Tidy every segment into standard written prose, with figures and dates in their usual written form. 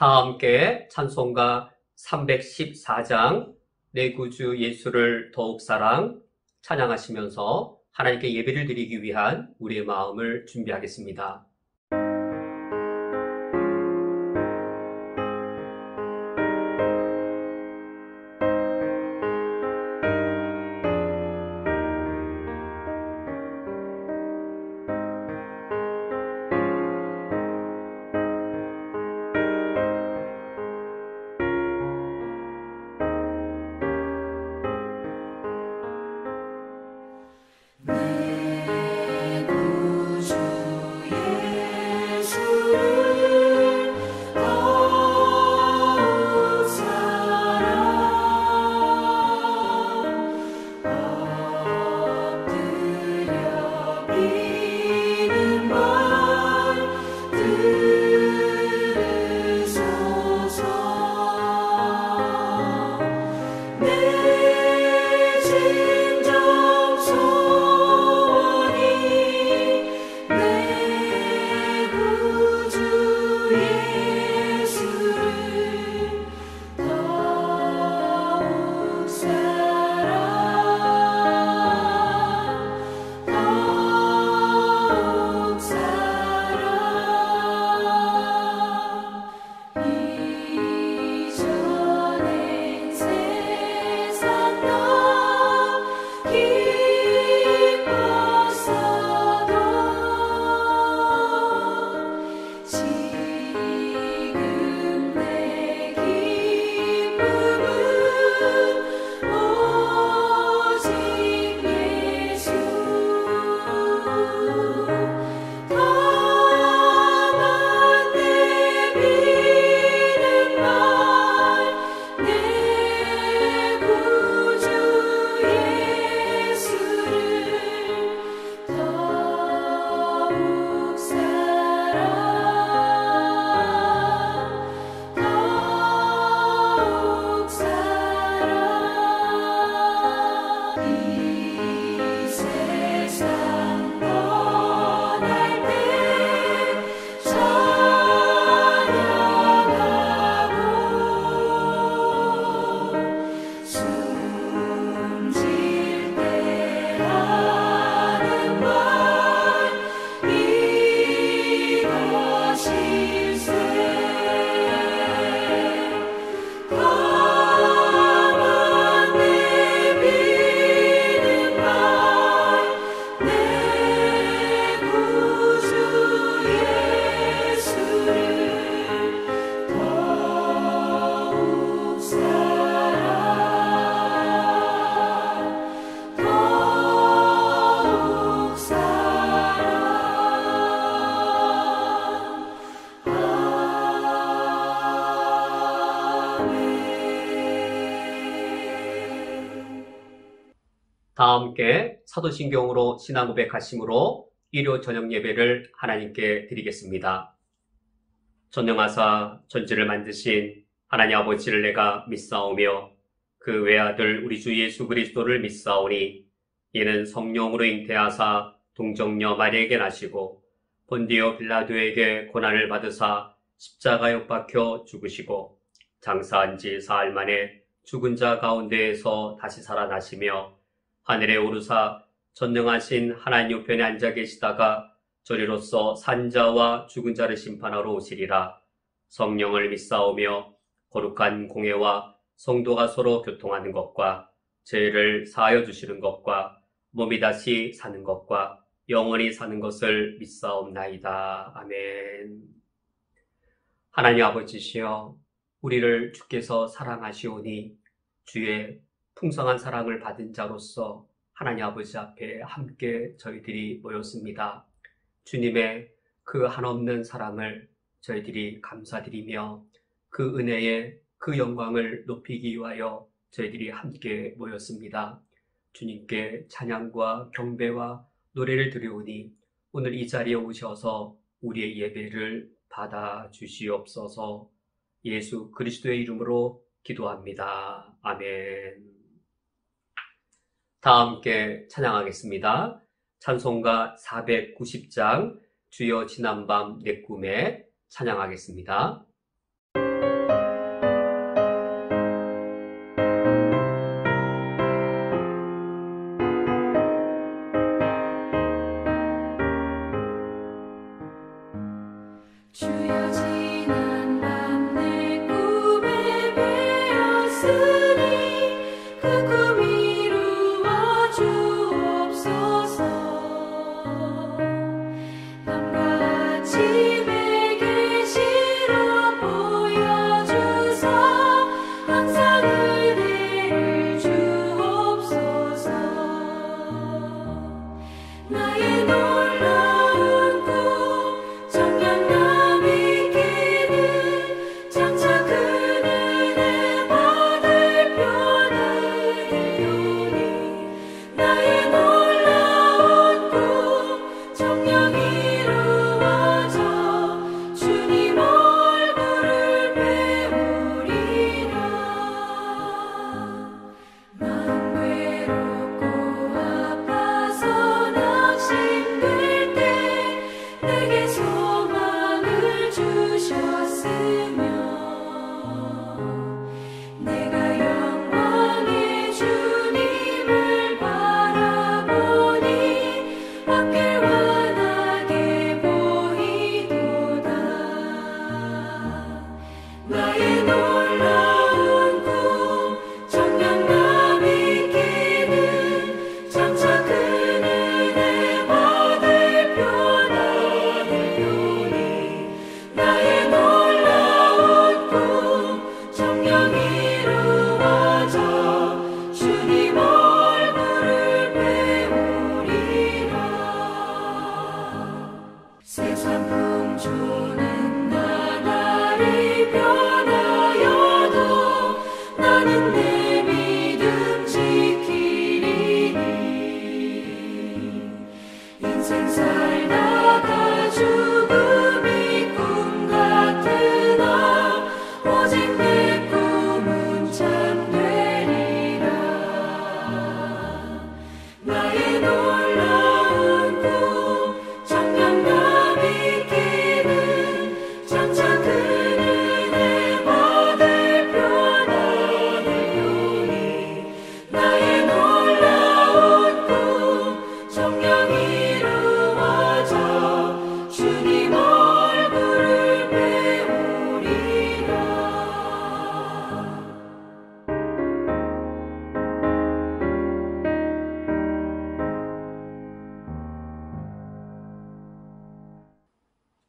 다 함께 찬송가 314장 내 구주 예수를 더욱 사랑 찬양하시면서 하나님께 예배를 드리기 위한 우리의 마음을 준비하겠습니다. 다 함께 사도신경으로 신앙 고백하심으로 일요 저녁 예배를 하나님께 드리겠습니다. 전능하사 전지를 만드신 하나님 아버지를 내가 믿사오며 그 외아들 우리 주 예수 그리스도를 믿사오니 이는 성령으로 잉태하사 동정녀 마리에게 나시고 본디오 빌라도에게 고난을 받으사 십자가에 못 박혀 죽으시고 장사한 지 사흘 만에 죽은 자 가운데에서 다시 살아나시며 하늘에 오르사 전능하신 하나님 우편에 앉아 계시다가 저리로서 산자와 죽은 자를 심판하러 오시리라. 성령을 믿사오며 거룩한 공회와 성도가 서로 교통하는 것과 죄를 사하여 주시는 것과 몸이 다시 사는 것과 영원히 사는 것을 믿사옵나이다. 아멘. 하나님 아버지시여, 우리를 주께서 사랑하시오니 주의 풍성한 사랑을 받은 자로서 하나님 아버지 앞에 함께 저희들이 모였습니다. 주님의 그 한없는 사랑을 저희들이 감사드리며 그 은혜의 그 영광을 높이기 위하여 저희들이 함께 모였습니다. 주님께 찬양과 경배와 노래를 드리오니 오늘 이 자리에 오셔서 우리의 예배를 받아 주시옵소서. 예수 그리스도의 이름으로 기도합니다. 아멘. 다 함께 찬양하겠습니다. 찬송가 490장 주여 지난밤 내 꿈에 찬양하겠습니다.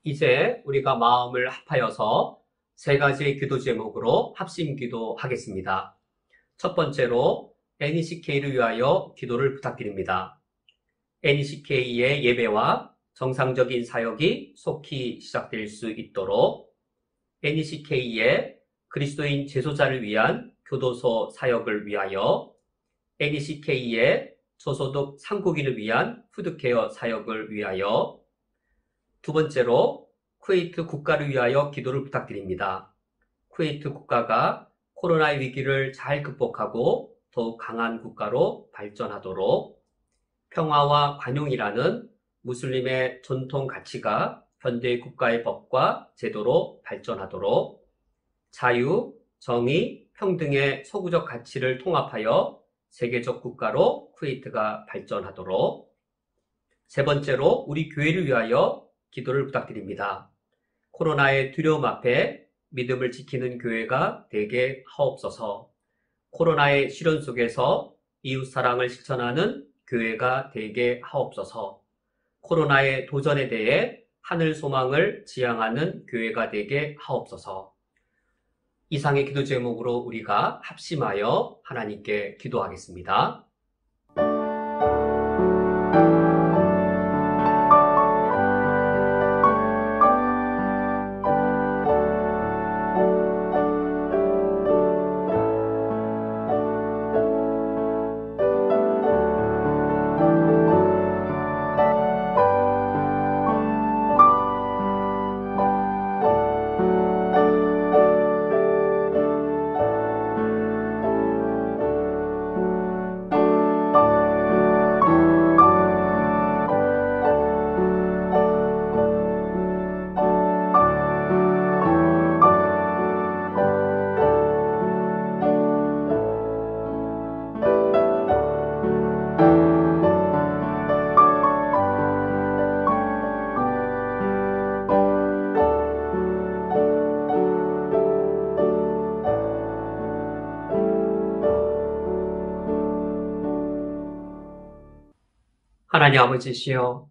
이제 우리가 마음을 합하여서 세 가지의 기도 제목으로 합심 기도하겠습니다. 첫 번째로 NECK를 위하여 기도를 부탁드립니다. NECK의 예배와 정상적인 사역이 속히 시작될 수 있도록 NECK의 그리스도인 제소자를 위한 교도소 사역을 위하여 NECK의 저소득 상국인을 위한 푸드케어 사역을 위하여 두 번째로 쿠웨이트 국가를 위하여 기도를 부탁드립니다. 쿠웨이트 국가가 코로나의 위기를 잘 극복하고 더욱 강한 국가로 발전하도록 평화와 관용이라는 무슬림의 전통 가치가 현대 국가의 법과 제도로 발전하도록 자유, 정의, 평등의 서구적 가치를 통합하여 세계적 국가로 쿠웨이트가 발전하도록 세 번째로 우리 교회를 위하여 기도를 부탁드립니다. 코로나의 두려움 앞에 믿음을 지키는 교회가 되게 하옵소서. 코로나의 시련 속에서 이웃 사랑을 실천하는 교회가 되게 하옵소서. 코로나의 도전에 대해 하늘 소망을 지향하는 교회가 되게 하옵소서. 이상의 기도 제목으로 우리가 합심하여 하나님께 기도하겠습니다. 하나님 아버지시여,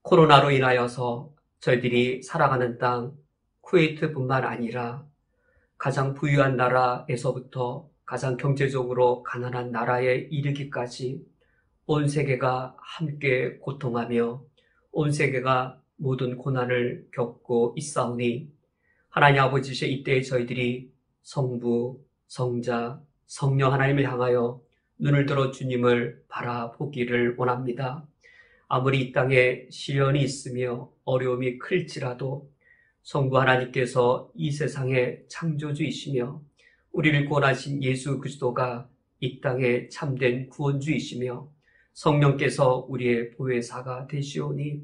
코로나로 인하여서 저희들이 살아가는 땅 쿠웨이트뿐만 아니라 가장 부유한 나라에서부터 가장 경제적으로 가난한 나라에 이르기까지 온 세계가 함께 고통하며 온 세계가 모든 고난을 겪고 있사오니 하나님 아버지시여, 이때에 저희들이 성부, 성자, 성령 하나님을 향하여 눈을 들어 주님을 바라보기를 원합니다. 아무리 이 땅에 시련이 있으며 어려움이 클지라도 성부 하나님께서 이 세상의 창조주이시며 우리를 구원하신 예수 그리스도가 이 땅의 참된 구원주이시며 성령께서 우리의 보혜사가 되시오니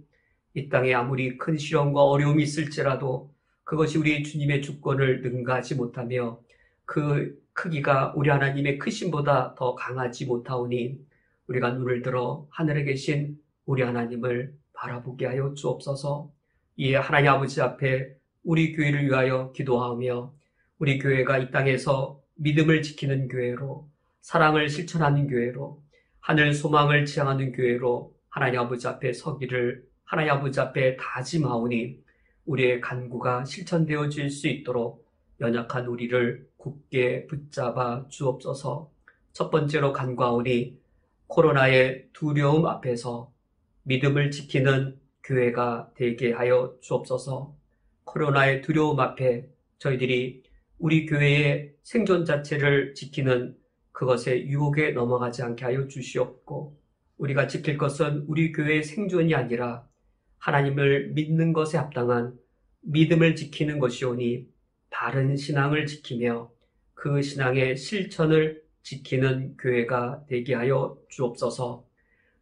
이 땅에 아무리 큰 시련과 어려움이 있을지라도 그것이 우리 주님의 주권을 능가하지 못하며 그 크기가 우리 하나님의 크심보다 더 강하지 못하오니 우리가 눈을 들어 하늘에 계신 우리 하나님을 바라보게 하여 주옵소서. 이에 하나님 아버지 앞에 우리 교회를 위하여 기도하며 우리 교회가 이 땅에서 믿음을 지키는 교회로, 사랑을 실천하는 교회로, 하늘 소망을 지향하는 교회로 하나님 아버지 앞에 서기를 하나님 아버지 앞에 다짐하오니 우리의 간구가 실천되어질 수 있도록 연약한 우리를 굳게 붙잡아 주옵소서. 첫 번째로 간구하오니 코로나의 두려움 앞에서 믿음을 지키는 교회가 되게 하여 주옵소서. 코로나의 두려움 앞에 저희들이 우리 교회의 생존 자체를 지키는 그것의 유혹에 넘어가지 않게 하여 주시옵고, 우리가 지킬 것은 우리 교회의 생존이 아니라 하나님을 믿는 것에 합당한 믿음을 지키는 것이오니 바른 신앙을 지키며 그 신앙의 실천을 지키는 교회가 되게 하여 주옵소서.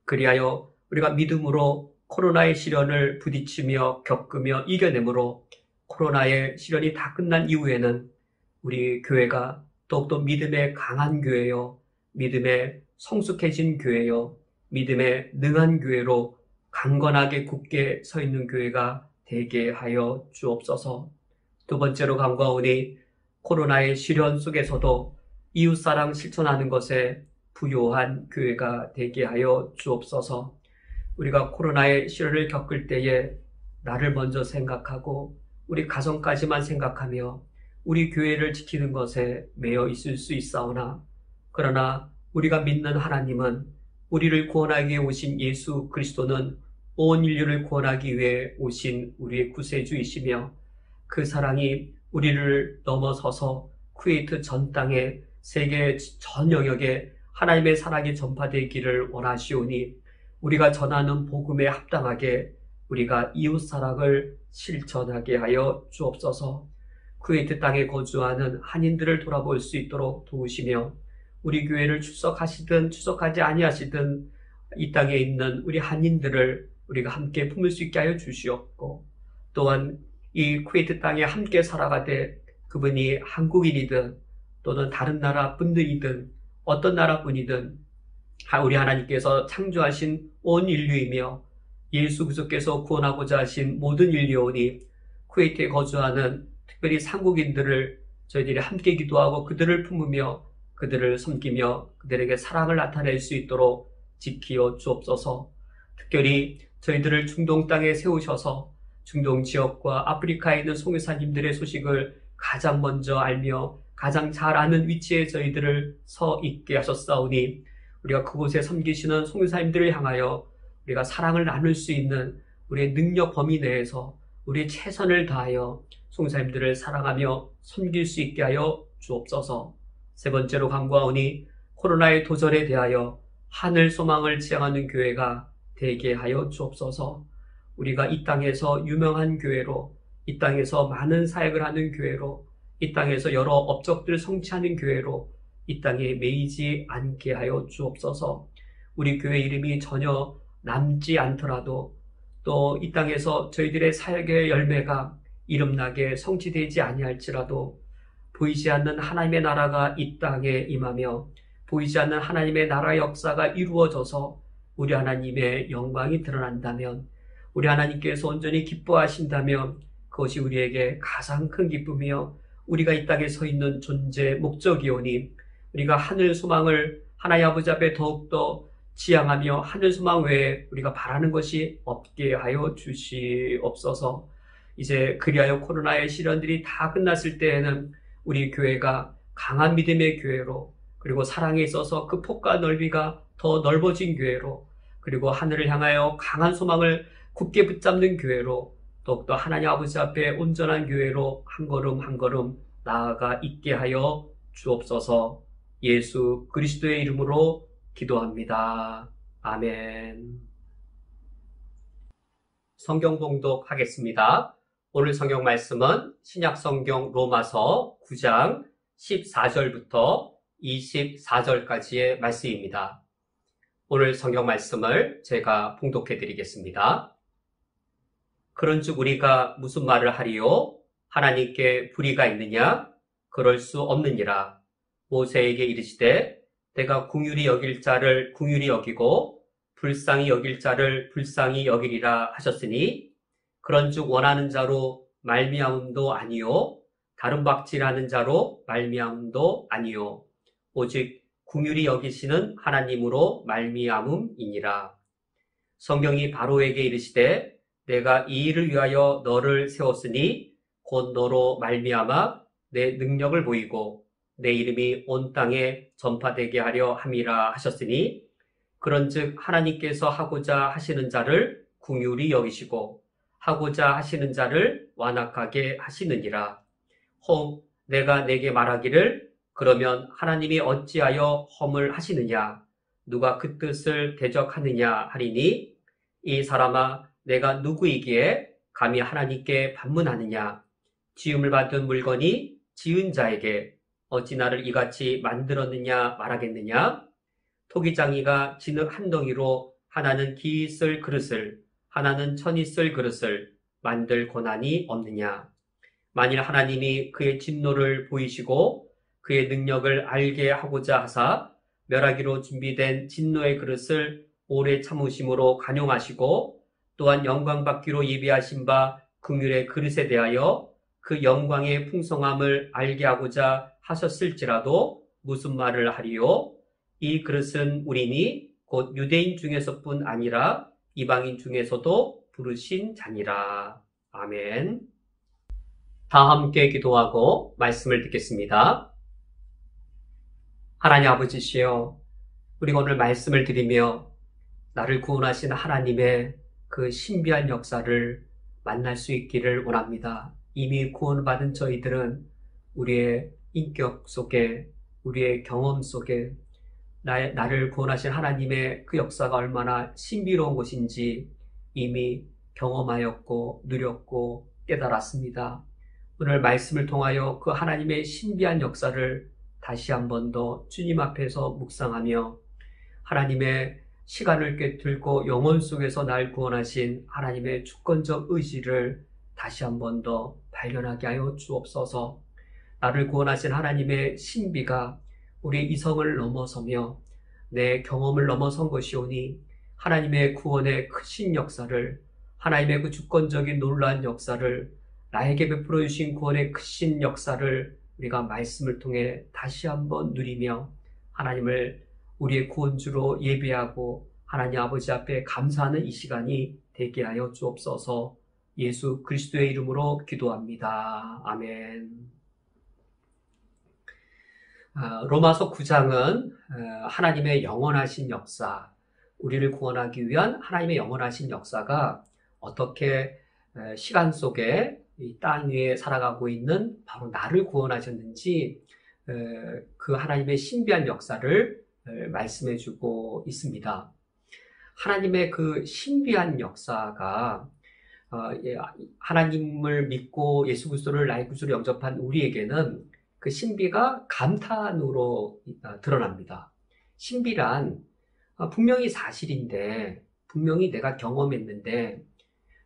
그리하여 우리가 믿음으로 코로나의 시련을 부딪히며 겪으며 이겨내므로 코로나의 시련이 다 끝난 이후에는 우리 교회가 더욱더 믿음에 강한 교회요, 믿음에 성숙해진 교회요, 믿음에 능한 교회로 강건하게 굳게 서 있는 교회가 되게 하여 주옵소서. 두 번째로 간구하오니 코로나의 시련 속에서도 이웃사랑 실천하는 것에 부요한 교회가 되게 하여 주옵소서. 우리가 코로나의 시련을 겪을 때에 나를 먼저 생각하고 우리 가정까지만 생각하며 우리 교회를 지키는 것에 매여 있을 수 있사오나, 그러나 우리가 믿는 하나님은, 우리를 구원하기 위해 오신 예수 그리스도는 온 인류를 구원하기 위해 오신 우리의 구세주이시며, 그 사랑이 우리를 넘어서서 쿠웨이트 전 땅에, 세계 전 영역에 하나님의 사랑이 전파되기를 원하시오니, 우리가 전하는 복음에 합당하게 우리가 이웃사랑을 실천하게 하여 주옵소서. 쿠웨이트 땅에 거주하는 한인들을 돌아볼 수 있도록 도우시며, 우리 교회를 출석하시든 출석하지 아니하시든 이 땅에 있는 우리 한인들을 우리가 함께 품을 수 있게 하여 주시옵고, 또한 이 쿠웨이트 땅에 함께 살아가되 그분이 한국인이든 또는 다른 나라 분들이든 어떤 나라 분이든 우리 하나님께서 창조하신 온 인류이며 예수 그리스도께서 구원하고자 하신 모든 인류오니, 쿠웨이트에 거주하는 특별히 한국인들을 저희들이 함께 기도하고 그들을 품으며 그들을 섬기며 그들에게 사랑을 나타낼 수 있도록 지키어 주옵소서. 특별히 저희들을 중동 땅에 세우셔서 중동 지역과 아프리카에 있는 선교사님들의 소식을 가장 먼저 알며 가장 잘 아는 위치에 저희들을 서 있게 하셨사오니, 우리가 그곳에 섬기시는 선교사님들을 향하여 우리가 사랑을 나눌 수 있는 우리의 능력 범위 내에서 우리의 최선을 다하여 선교사님들을 사랑하며 섬길 수 있게 하여 주옵소서. 세 번째로 간구하오니, 코로나의 도전에 대하여 하늘 소망을 지향하는 교회가 되게 하여 주옵소서. 우리가 이 땅에서 유명한 교회로, 이 땅에서 많은 사역을 하는 교회로, 이 땅에서 여러 업적들을 성취하는 교회로 이 땅에 매이지 않게 하여 주옵소서. 우리 교회 이름이 전혀 남지 않더라도, 또 이 땅에서 저희들의 사역의 열매가 이름나게 성취되지 아니할지라도, 보이지 않는 하나님의 나라가 이 땅에 임하며 보이지 않는 하나님의 나라의 역사가 이루어져서 우리 하나님의 영광이 드러난다면, 우리 하나님께서 온전히 기뻐하신다면 그것이 우리에게 가장 큰 기쁨이요 우리가 이 땅에 서 있는 존재 목적이오니, 우리가 하늘 소망을 하나님 아버지 앞에 더욱더 지향하며 하늘 소망 외에 우리가 바라는 것이 없게 하여 주시옵소서. 이제 그리하여 코로나의 시련들이 다 끝났을 때에는 우리 교회가 강한 믿음의 교회로, 그리고 사랑에 있어서 그 폭과 넓이가 더 넓어진 교회로, 그리고 하늘을 향하여 강한 소망을 굳게 붙잡는 교회로, 더욱더 하나님 아버지 앞에 온전한 교회로 한 걸음 한 걸음 나아가 있게 하여 주옵소서. 예수 그리스도의 이름으로 기도합니다. 아멘. 성경 봉독하겠습니다. 오늘 성경 말씀은 신약성경 로마서 9장 14절부터 24절까지의 말씀입니다. 오늘 성경 말씀을 제가 봉독해 드리겠습니다. 그런즉 우리가 무슨 말을 하리요? 하나님께 불의가 있느냐? 그럴 수 없느니라. 모세에게 이르시되 내가 긍휼히 여길 자를 긍휼히 여기고 불쌍히 여길 자를 불쌍히 여기리라 하셨으니, 그런즉 원하는 자로 말미암음도 아니요 다른 박질하는 자로 말미암음도 아니요 오직 긍휼히 여기시는 하나님으로 말미암음이니라. 성경이 바로에게 이르시되 내가 이 일을 위하여 너를 세웠으니 곧 너로 말미암아 내 능력을 보이고 내 이름이 온 땅에 전파되게 하려 함이라 하셨으니, 그런즉 하나님께서 하고자 하시는 자를 긍휼히 여기시고 하고자 하시는 자를 완악하게 하시느니라. 혹 내가 내게 말하기를 그러면 하나님이 어찌하여 험을 하시느냐? 누가 그 뜻을 대적하느냐 하리니, 이 사람아 내가 누구이기에 감히 하나님께 반문하느냐? 지음을 받은 물건이 지은 자에게 어찌 나를 이같이 만들었느냐 말하겠느냐? 토기장이가 진흙 한 덩이로 하나는 기 쓸 그릇을 하나는 천이 쓸 그릇을 만들 고난이 없느냐? 만일 하나님이 그의 진노를 보이시고 그의 능력을 알게 하고자 하사 멸하기로 준비된 진노의 그릇을 오래 참으심으로 간용하시고, 또한 영광 받기로 예비하신 바 긍휼의 그릇에 대하여 그 영광의 풍성함을 알게 하고자 하셨을지라도 무슨 말을 하리요? 이 그릇은 우리니 곧 유대인 중에서뿐 아니라 이방인 중에서도 부르신 자니라. 아멘. 다 함께 기도하고 말씀을 듣겠습니다. 하나님 아버지시여, 우리가 오늘 말씀을 드리며 나를 구원하신 하나님의 그 신비한 역사를 만날 수 있기를 원합니다. 이미 구원받은 저희들은 우리의 인격 속에, 우리의 경험 속에 나를 구원하신 하나님의 그 역사가 얼마나 신비로운 것인지 이미 경험하였고 누렸고 깨달았습니다. 오늘 말씀을 통하여 그 하나님의 신비한 역사를 다시 한 번 더 주님 앞에서 묵상하며 하나님의 시간을 꿰뚫고 영혼 속에서 날 구원하신 하나님의 주권적 의지를 다시 한 번 더 발견하게 하여 주옵소서. 나를 구원하신 하나님의 신비가 우리의 이성을 넘어서며 내 경험을 넘어선 것이오니 하나님의 구원의 크신 역사를, 하나님의 그 주권적인 놀라운 역사를, 나에게 베풀어 주신 구원의 크신 역사를 우리가 말씀을 통해 다시 한번 누리며 하나님을 우리의 구원주로 예배하고 하나님 아버지 앞에 감사하는 이 시간이 되게 하여 주옵소서. 예수 그리스도의 이름으로 기도합니다. 아멘. 로마서 9장은 하나님의 영원하신 역사, 우리를 구원하기 위한 하나님의 영원하신 역사가 어떻게 시간 속에 이 땅 위에 살아가고 있는 바로 나를 구원하셨는지 그 하나님의 신비한 역사를 말씀해 주고 있습니다. 하나님의 그 신비한 역사가 하나님을 믿고 예수 그리스도를 나의 구주로 영접한 우리에게는 그 신비가 감탄으로 드러납니다. 신비란 분명히 사실인데, 분명히 내가 경험했는데,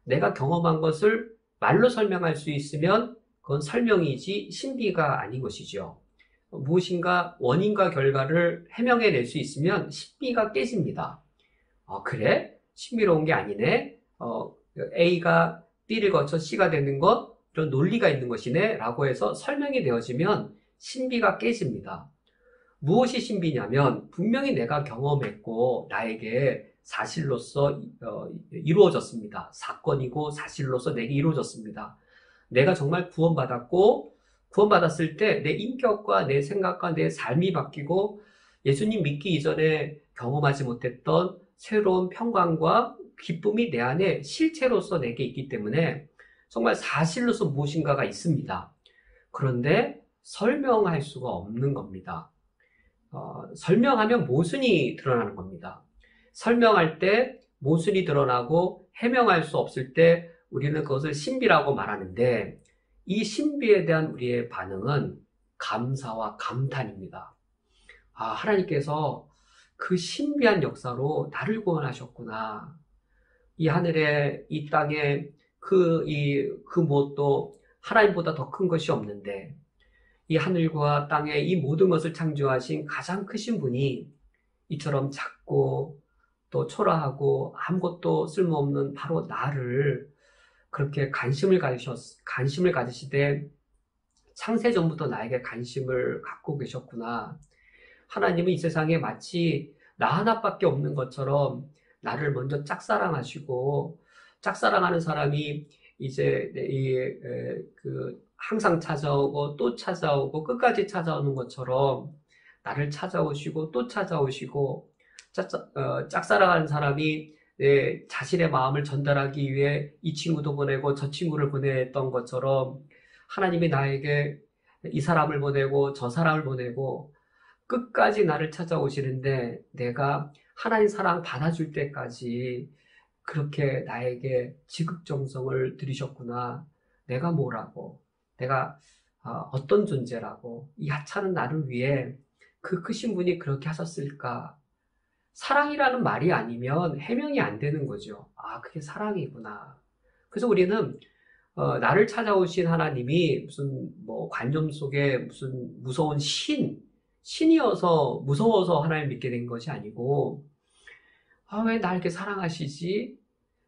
내가 경험한 것을 말로 설명할 수 있으면 그건 설명이지 신비가 아닌 것이죠. 무엇인가 원인과 결과를 해명해낼 수 있으면 신비가 깨집니다. 그래? 신비로운 게 아니네? A가 B를 거쳐 C가 되는 것, 이런 논리가 있는 것이네? 라고 해서 설명이 되어지면 신비가 깨집니다. 무엇이 신비냐면 분명히 내가 경험했고 나에게 사실로서 이루어졌습니다. 사건이고 사실로서 내게 이루어졌습니다. 내가 정말 구원받았고 구원받았을 때 내 인격과 내 생각과 내 삶이 바뀌고 예수님 믿기 이전에 경험하지 못했던 새로운 평강과 기쁨이 내 안에 실체로서 내게 있기 때문에 정말 사실로서 무엇인가가 있습니다. 그런데 설명할 수가 없는 겁니다. 설명하면 모순이 드러나는 겁니다. 설명할 때 모순이 드러나고 해명할 수 없을 때 우리는 그것을 신비라고 말하는데 이 신비에 대한 우리의 반응은 감사와 감탄입니다. 하나님께서 그 신비한 역사로 나를 구원하셨구나. 이 하늘에, 이 땅에 그 무엇도 하나님보다 더 큰 것이 없는데 이 하늘과 땅에 이 모든 것을 창조하신 가장 크신 분이 이처럼 작고 또 초라하고 아무것도 쓸모없는 바로 나를 그렇게 관심을 가지시되 창세전부터 나에게 관심을 갖고 계셨구나. 하나님은 이 세상에 마치 나 하나밖에 없는 것처럼 나를 먼저 짝사랑하시고 짝사랑하는 사람이 이제 항상 찾아오고 또 찾아오고 끝까지 찾아오는 것처럼 나를 찾아오시고 또 찾아오시고 짝사랑하는 사람이 자신의 마음을 전달하기 위해 이 친구도 보내고 저 친구를 보냈던 것처럼 하나님이 나에게 이 사람을 보내고 저 사람을 보내고 끝까지 나를 찾아오시는데 내가 하나님 사랑 받아줄 때까지 그렇게 나에게 지극정성을 들이셨구나. 내가 뭐라고, 내가 어떤 존재라고, 이 하찮은 나를 위해 그 크신 분이 그렇게 하셨을까. 사랑이라는 말이 아니면 해명이 안 되는 거죠. 그게 사랑이구나. 그래서 우리는 나를 찾아오신 하나님이 무슨 관념 속에 무슨 무서운 신이어서 무서워서 하나님 믿게 된 것이 아니고 왜 날 이렇게 사랑하시지?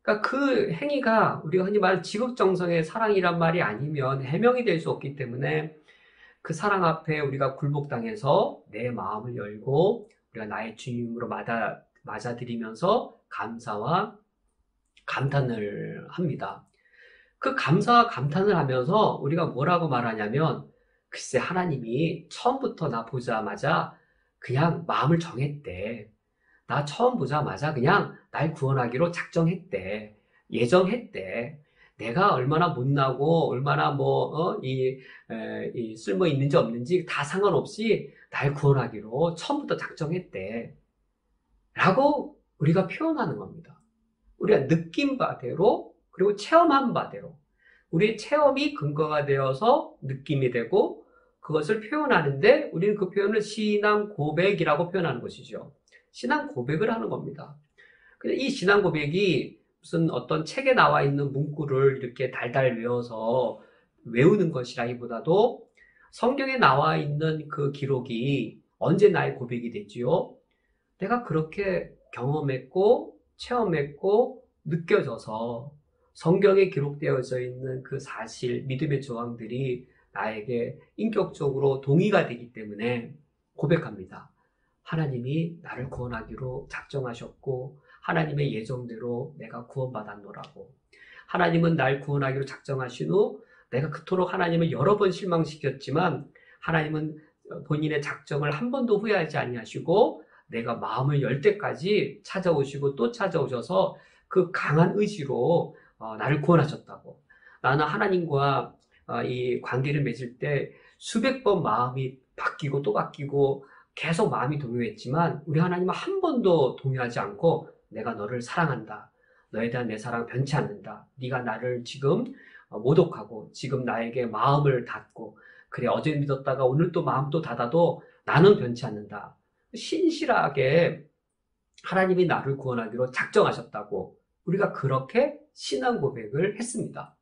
그러니까 그 행위가 우리가 흔히 말하는 지극정성의 사랑이란 말이 아니면 해명이 될 수 없기 때문에 그 사랑 앞에 우리가 굴복당해서 내 마음을 열고 우리가 나의 주님으로 맞아들이면서 감사와 감탄을 합니다. 그 감사와 감탄을 하면서 우리가 뭐라고 말하냐면, 글쎄 하나님이 처음부터 나 보자마자 그냥 마음을 정했대. 나 처음 보자마자 그냥 날 구원하기로 작정했대. 예정했대. 내가 얼마나 못나고 얼마나 이 쓸모 있는지 없는지 다 상관없이 날 구원하기로 처음부터 작정했대. 라고 우리가 표현하는 겁니다. 우리가 느낀 바대로 그리고 체험한 바대로 우리의 체험이 근거가 되어서 느낌이 되고 그것을 표현하는데 우리는 그 표현을 신앙 고백이라고 표현하는 것이죠. 신앙 고백을 하는 겁니다. 근데 이 신앙 고백이 무슨 어떤 책에 나와 있는 문구를 이렇게 달달 외워서 외우는 것이라기보다도 성경에 나와 있는 그 기록이 언제 나의 고백이 됐지요? 내가 그렇게 경험했고 체험했고 느껴져서 성경에 기록되어져 있는 그 사실, 믿음의 조항들이 나에게 인격적으로 동의가 되기 때문에 고백합니다. 하나님이 나를 구원하기로 작정하셨고 하나님의 예정대로 내가 구원받았노라고. 하나님은 날 구원하기로 작정하신 후 내가 그토록 하나님을 여러 번 실망시켰지만 하나님은 본인의 작정을 한 번도 후회하지 아니하시고 내가 마음을 열 때까지 찾아오시고 또 찾아오셔서 그 강한 의지로 나를 구원하셨다고. 나는 하나님과 이 관계를 맺을 때 수백 번 마음이 바뀌고 또 바뀌고 계속 마음이 동요했지만 우리 하나님은 한 번도 동요하지 않고 내가 너를 사랑한다. 너에 대한 내 사랑 변치 않는다. 네가 나를 지금 모독하고 지금 나에게 마음을 닫고 그래 어제 믿었다가 오늘 또 마음 또 닫아도 나는 변치 않는다. 신실하게 하나님이 나를 구원하기로 작정하셨다고 우리가 그렇게 신앙 고백을 했습니다.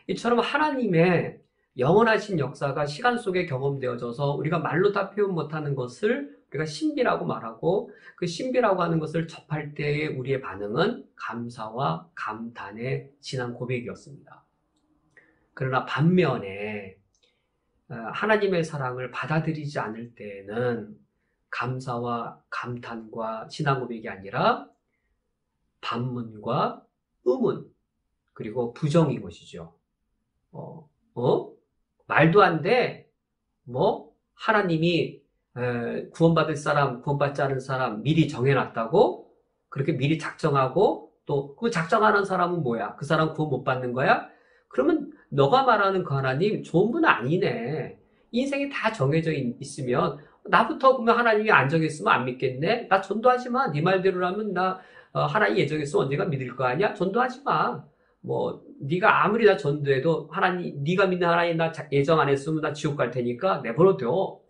이처럼 하나님의 영원하신 역사가 시간 속에 경험되어져서 우리가 말로 다 표현 못하는 것을 우리가 신비라고 말하고 그 신비라고 하는 것을 접할 때의 우리의 반응은 감사와 감탄의 신앙 고백이었습니다. 그러나 반면에 하나님의 사랑을 받아들이지 않을 때에는 감사와 감탄과 신앙 고백이 아니라 반문과 의문 그리고 부정인 것이죠. 말도 안 돼. 하나님이 구원받을 사람, 구원받지 않은 사람 미리 정해놨다고? 그렇게 미리 작정하고 또 그 작정하는 사람은 뭐야? 그 사람 구원 못 받는 거야? 그러면 너가 말하는 그 하나님 좋은 분 아니네. 인생이 다 정해져 있으면 나부터 그러면 하나님이 안 정했으면 안 믿겠네? 나 전도하지 마. 네 말대로라면 나 하나님 예정했으면 언젠가 믿을 거 아니야? 전도하지 마. 네가 아무리 나 전도해도 하나님, 네가 믿는 하나님 나 예정 안 했으면 나 지옥 갈 테니까 내버려둬.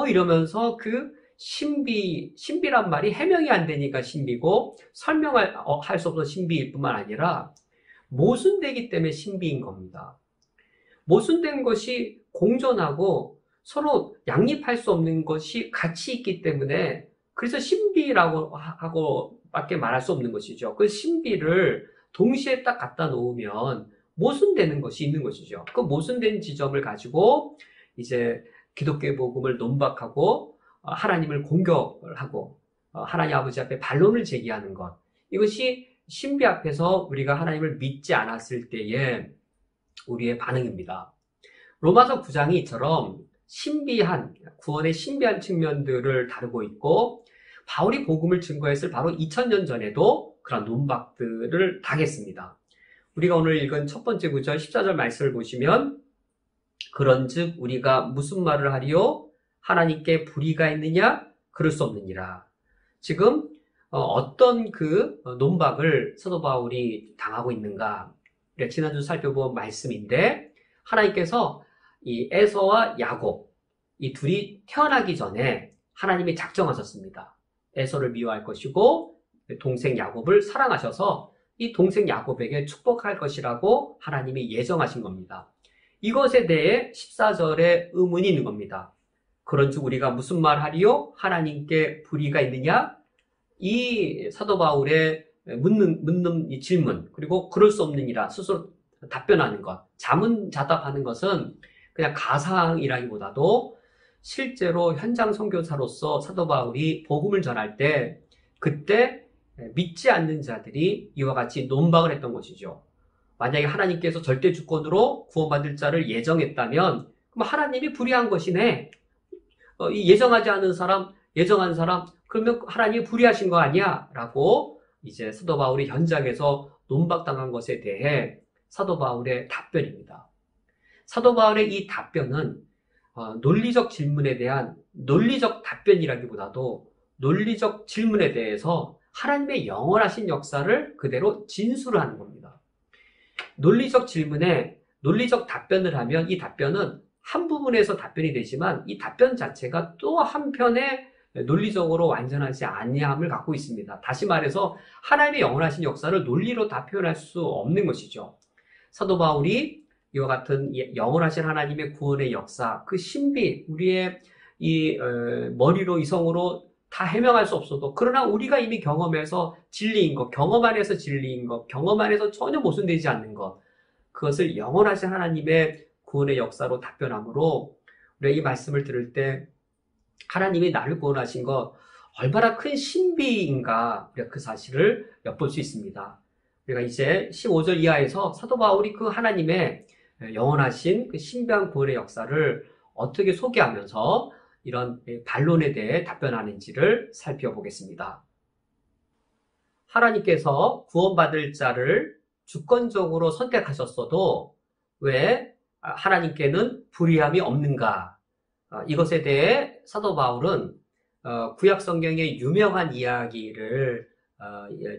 이러면서 그 신비란 말이 해명이 안 되니까 신비고 설명할 수 없어서 신비일 뿐만 아니라 모순되기 때문에 신비인 겁니다. 모순된 것이 공존하고 서로 양립할 수 없는 것이 같이 있기 때문에 그래서 신비라고 하고 밖에 말할 수 없는 것이죠. 그 신비를 동시에 딱 갖다 놓으면 모순되는 것이 있는 것이죠. 그 모순된 지점을 가지고 이제 기독교의 복음을 논박하고 하나님을 공격을 하고 하나님 아버지 앞에 반론을 제기하는 것. 이것이 신비 앞에서 우리가 하나님을 믿지 않았을 때의 우리의 반응입니다. 로마서 9장이 이처럼 구원의 신비한 측면들을 다루고 있고 바울이 복음을 증거했을 바로 2000년 전에도 그런 논박들을 당했습니다. 우리가 오늘 읽은 첫 번째 구절 14절 말씀을 보시면 그런즉 우리가 무슨 말을 하리요? 하나님께 불의가 있느냐? 그럴 수 없느니라. 지금 어떤 그 논박을 사도 바울이 당하고 있는가? 우리가 지난주 살펴본 말씀인데 하나님께서 이 에서와 야곱 이 둘이 태어나기 전에 하나님이 작정하셨습니다. 에서를 미워할 것이고 동생 야곱을 사랑하셔서 이 동생 야곱에게 축복할 것이라고 하나님이 예정하신 겁니다. 이것에 대해 14절에 의문이 있는 겁니다. 그런즉 우리가 무슨 말 하리요? 하나님께 불의가 있느냐? 이 사도 바울의 묻는 이 질문 그리고 그럴 수 없느니라 스스로 답변하는 것 자문자답하는 것은 그냥 가상이라기보다도 실제로 현장 선교사로서 사도 바울이 복음을 전할 때 그때 믿지 않는 자들이 이와 같이 논박을 했던 것이죠. 만약에 하나님께서 절대 주권으로 구원받을 자를 예정했다면 그럼 하나님이 불의한 것이네. 이 예정하지 않은 사람, 예정한 사람, 그러면 하나님이 불의하신 거 아니야? 라고 이제 사도 바울이 현장에서 논박당한 것에 대해 사도 바울의 답변입니다. 사도 바울의 이 답변은 논리적 질문에 대한 논리적 답변이라기보다도 논리적 질문에 대해서 하나님의 영원하신 역사를 그대로 진술하는 겁니다. 논리적 질문에 논리적 답변을 하면 이 답변은 한 부분에서 답변이 되지만 이 답변 자체가 또 한편에 논리적으로 완전하지 아니함을 갖고 있습니다. 다시 말해서 하나님의 영원하신 역사를 논리로 다 표현할 수 없는 것이죠. 사도 바울이 이와 같은 영원하신 하나님의 구원의 역사, 그 신비, 우리의 이 머리로 이성으로 다 해명할 수 없어도 그러나 우리가 이미 경험해서 진리인 것, 경험 안에서 진리인 것, 경험 안에서 전혀 모순되지 않는 것, 그것을 영원하신 하나님의 구원의 역사로 답변하므로 우리가 이 말씀을 들을 때 하나님이 나를 구원하신 것 얼마나 큰 신비인가 우리가 그 사실을 엿볼 수 있습니다. 우리가 이제 15절 이하에서 사도 바울이 그 하나님의 영원하신 그 신비한 구원의 역사를 어떻게 소개하면서 이런 반론에 대해 답변하는지를 살펴보겠습니다. 하나님께서 구원받을 자를 주권적으로 선택하셨어도 왜 하나님께는 불의함이 없는가? 이것에 대해 사도 바울은 구약 성경의 유명한 이야기를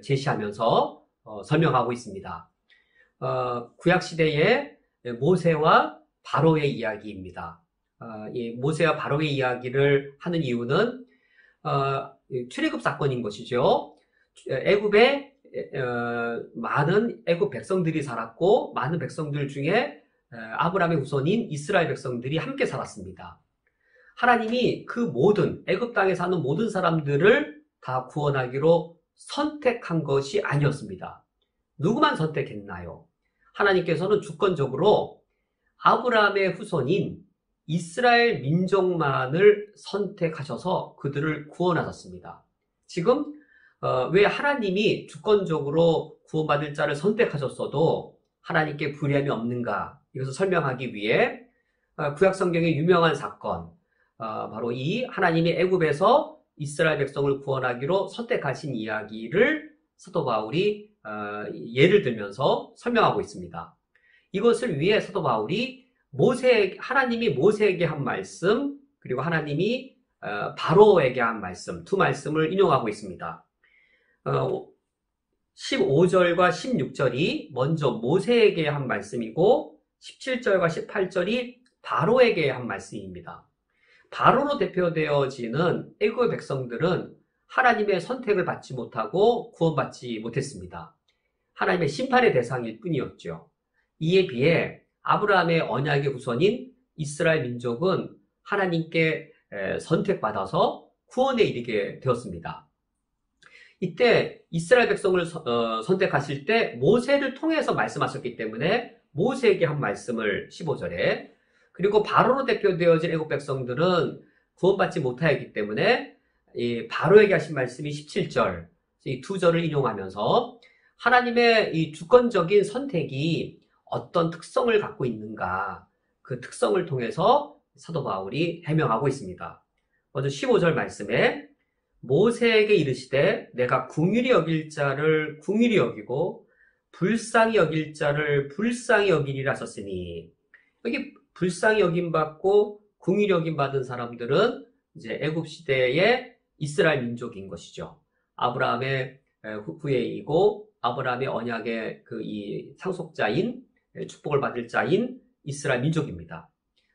제시하면서 설명하고 있습니다. 구약 시대의 모세와 바로의 이야기입니다. 이 모세와 바로의 이야기를 하는 이유는 출애굽 사건인 것이죠. 애굽에 많은 애굽 백성들이 살았고 많은 백성들 중에 아브라함의 후손인 이스라엘 백성들이 함께 살았습니다. 하나님이 그 모든 애굽 땅에 사는 모든 사람들을 다 구원하기로 선택한 것이 아니었습니다. 누구만 선택했나요? 하나님께서는 주권적으로 아브라함의 후손인 이스라엘 민족만을 선택하셔서 그들을 구원하셨습니다. 지금 왜 하나님이 주권적으로 구원받을 자를 선택하셨어도 하나님께 불의함이 없는가? 이것을 설명하기 위해 구약 성경의 유명한 사건, 바로 이 하나님이 애굽에서 이스라엘 백성을 구원하기로 선택하신 이야기를 사도 바울이 예를 들면서 설명하고 있습니다. 이것을 위해 사도 바울이 하나님이 모세에게 한 말씀, 그리고 하나님이 바로에게 한 말씀, 두 말씀을 인용하고 있습니다. 15절과 16절이 먼저 모세에게 한 말씀이고 17절과 18절이 바로에게 한 말씀입니다. 바로로 대표되어지는 애굽의 백성들은 하나님의 선택을 받지 못하고 구원받지 못했습니다. 하나님의 심판의 대상일 뿐이었죠. 이에 비해 아브라함의 언약의 후손인 이스라엘 민족은 하나님께 선택받아서 구원에 이르게 되었습니다. 이때 이스라엘 백성을 선택하실 때 모세를 통해서 말씀하셨기 때문에 모세에게 한 말씀을 15절에, 그리고 바로로 대표되어진 애국 백성들은 구원받지 못하였기 때문에 이 바로에게 하신 말씀이 17절, 이 두 절을 인용하면서 하나님의 이 주권적인 선택이 어떤 특성을 갖고 있는가, 그 특성을 통해서 사도 바울이 해명하고 있습니다. 먼저 15절 말씀에 모세에게 이르시되 내가 긍휼히 여길 자를 긍휼히 여기고 불쌍히 여길 자를 불쌍히 여기리라 하셨으니, 여기 불쌍히 여김 받고 긍휼히 여김 받은 사람들은 이제 애굽 시대의 이스라엘 민족인 것이죠. 아브라함의 후예이고 아브라함의 언약의 그 이 상속자인, 축복을 받을 자인 이스라엘 민족입니다.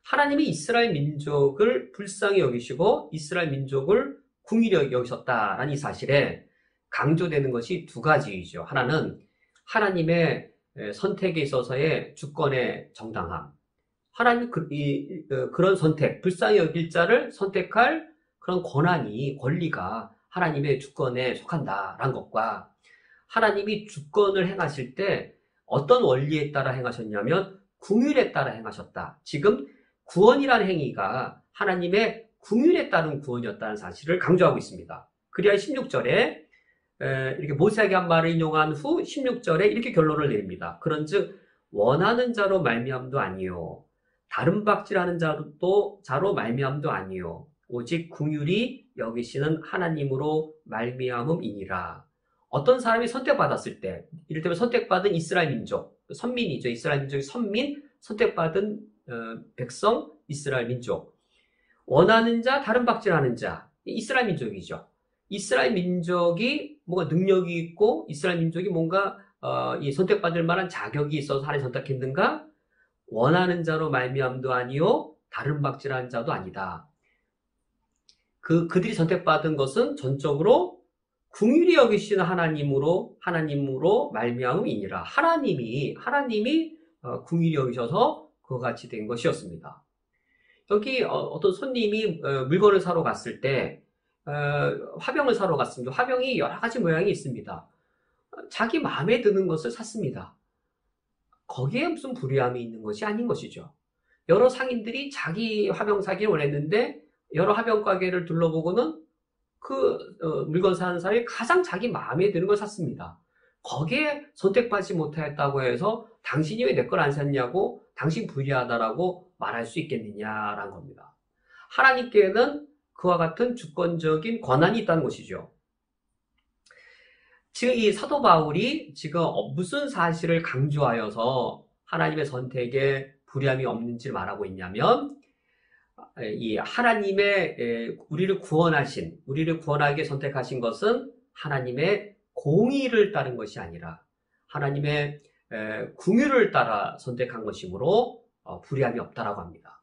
하나님이 이스라엘 민족을 불쌍히 여기시고 이스라엘 민족을 긍휼히 여기셨다라는 이 사실에 강조되는 것이 두 가지이죠. 하나는 하나님의 선택에 있어서의 주권의 정당함, 하나님 그런 선택, 불쌍히 여길 자를 선택할 그런 권리가 하나님의 주권에 속한다라는 것과, 하나님이 주권을 행하실 때 어떤 원리에 따라 행하셨냐면 긍휼에 따라 행하셨다. 지금 구원이라는 행위가 하나님의 긍휼에 따른 구원이었다는 사실을 강조하고 있습니다. 그리하 16절에 이렇게 모세에게 한 말을 인용한 후 16절에 이렇게 결론을 내립니다. 그런즉 원하는 자로 말미암도 아니요 다른 박질하는 자로 말미암도 아니요 오직 긍휼히 여기시는 하나님으로 말미암음이니라. 어떤 사람이 선택받았을 때, 이를테면 선택받은 이스라엘 민족, 선민이죠. 이스라엘 민족의 선민, 선택받은 백성, 이스라엘 민족. 원하는 자, 다른 박질하는 자, 이스라엘 민족이죠. 이스라엘 민족이 뭔가 능력이 있고, 이스라엘 민족이 뭔가 이 선택받을 만한 자격이 있어서 하나님 선택했는가? 원하는 자로 말미암도 아니요, 다른 박질하는 자도 아니다. 그들이 선택받은 것은 전적으로 긍휼히 여기시는 하나님으로 말미암음이니라. 하나님이 긍휼히 여기셔서 그와 같이 된 것이었습니다. 여기 어떤 손님이 물건을 사러 갔을 때 화병을 사러 갔습니다. 화병이 여러 가지 모양이 있습니다. 자기 마음에 드는 것을 샀습니다. 거기에 무슨 불의함이 있는 것이 아닌 것이죠. 여러 상인들이 자기 화병 사기를 원했는데 여러 화병 가게를 둘러보고는 물건 사는 사람이 가장 자기 마음에 드는 걸 샀습니다. 거기에 선택받지 못하였다고 해서 당신이 왜 내 걸 안 샀냐고 당신 불의하다라고 말할 수 있겠느냐라는 겁니다. 하나님께는 그와 같은 주권적인 권한이 있다는 것이죠. 지금 이 사도 바울이 지금 무슨 사실을 강조하여서 하나님의 선택에 불의함이 없는지를 말하고 있냐면 이 하나님의 우리를 구원하게 선택하신 것은 하나님의 공의를 따른 것이 아니라 하나님의 긍휼을 따라 선택한 것이므로 불의함이 없다라고 합니다.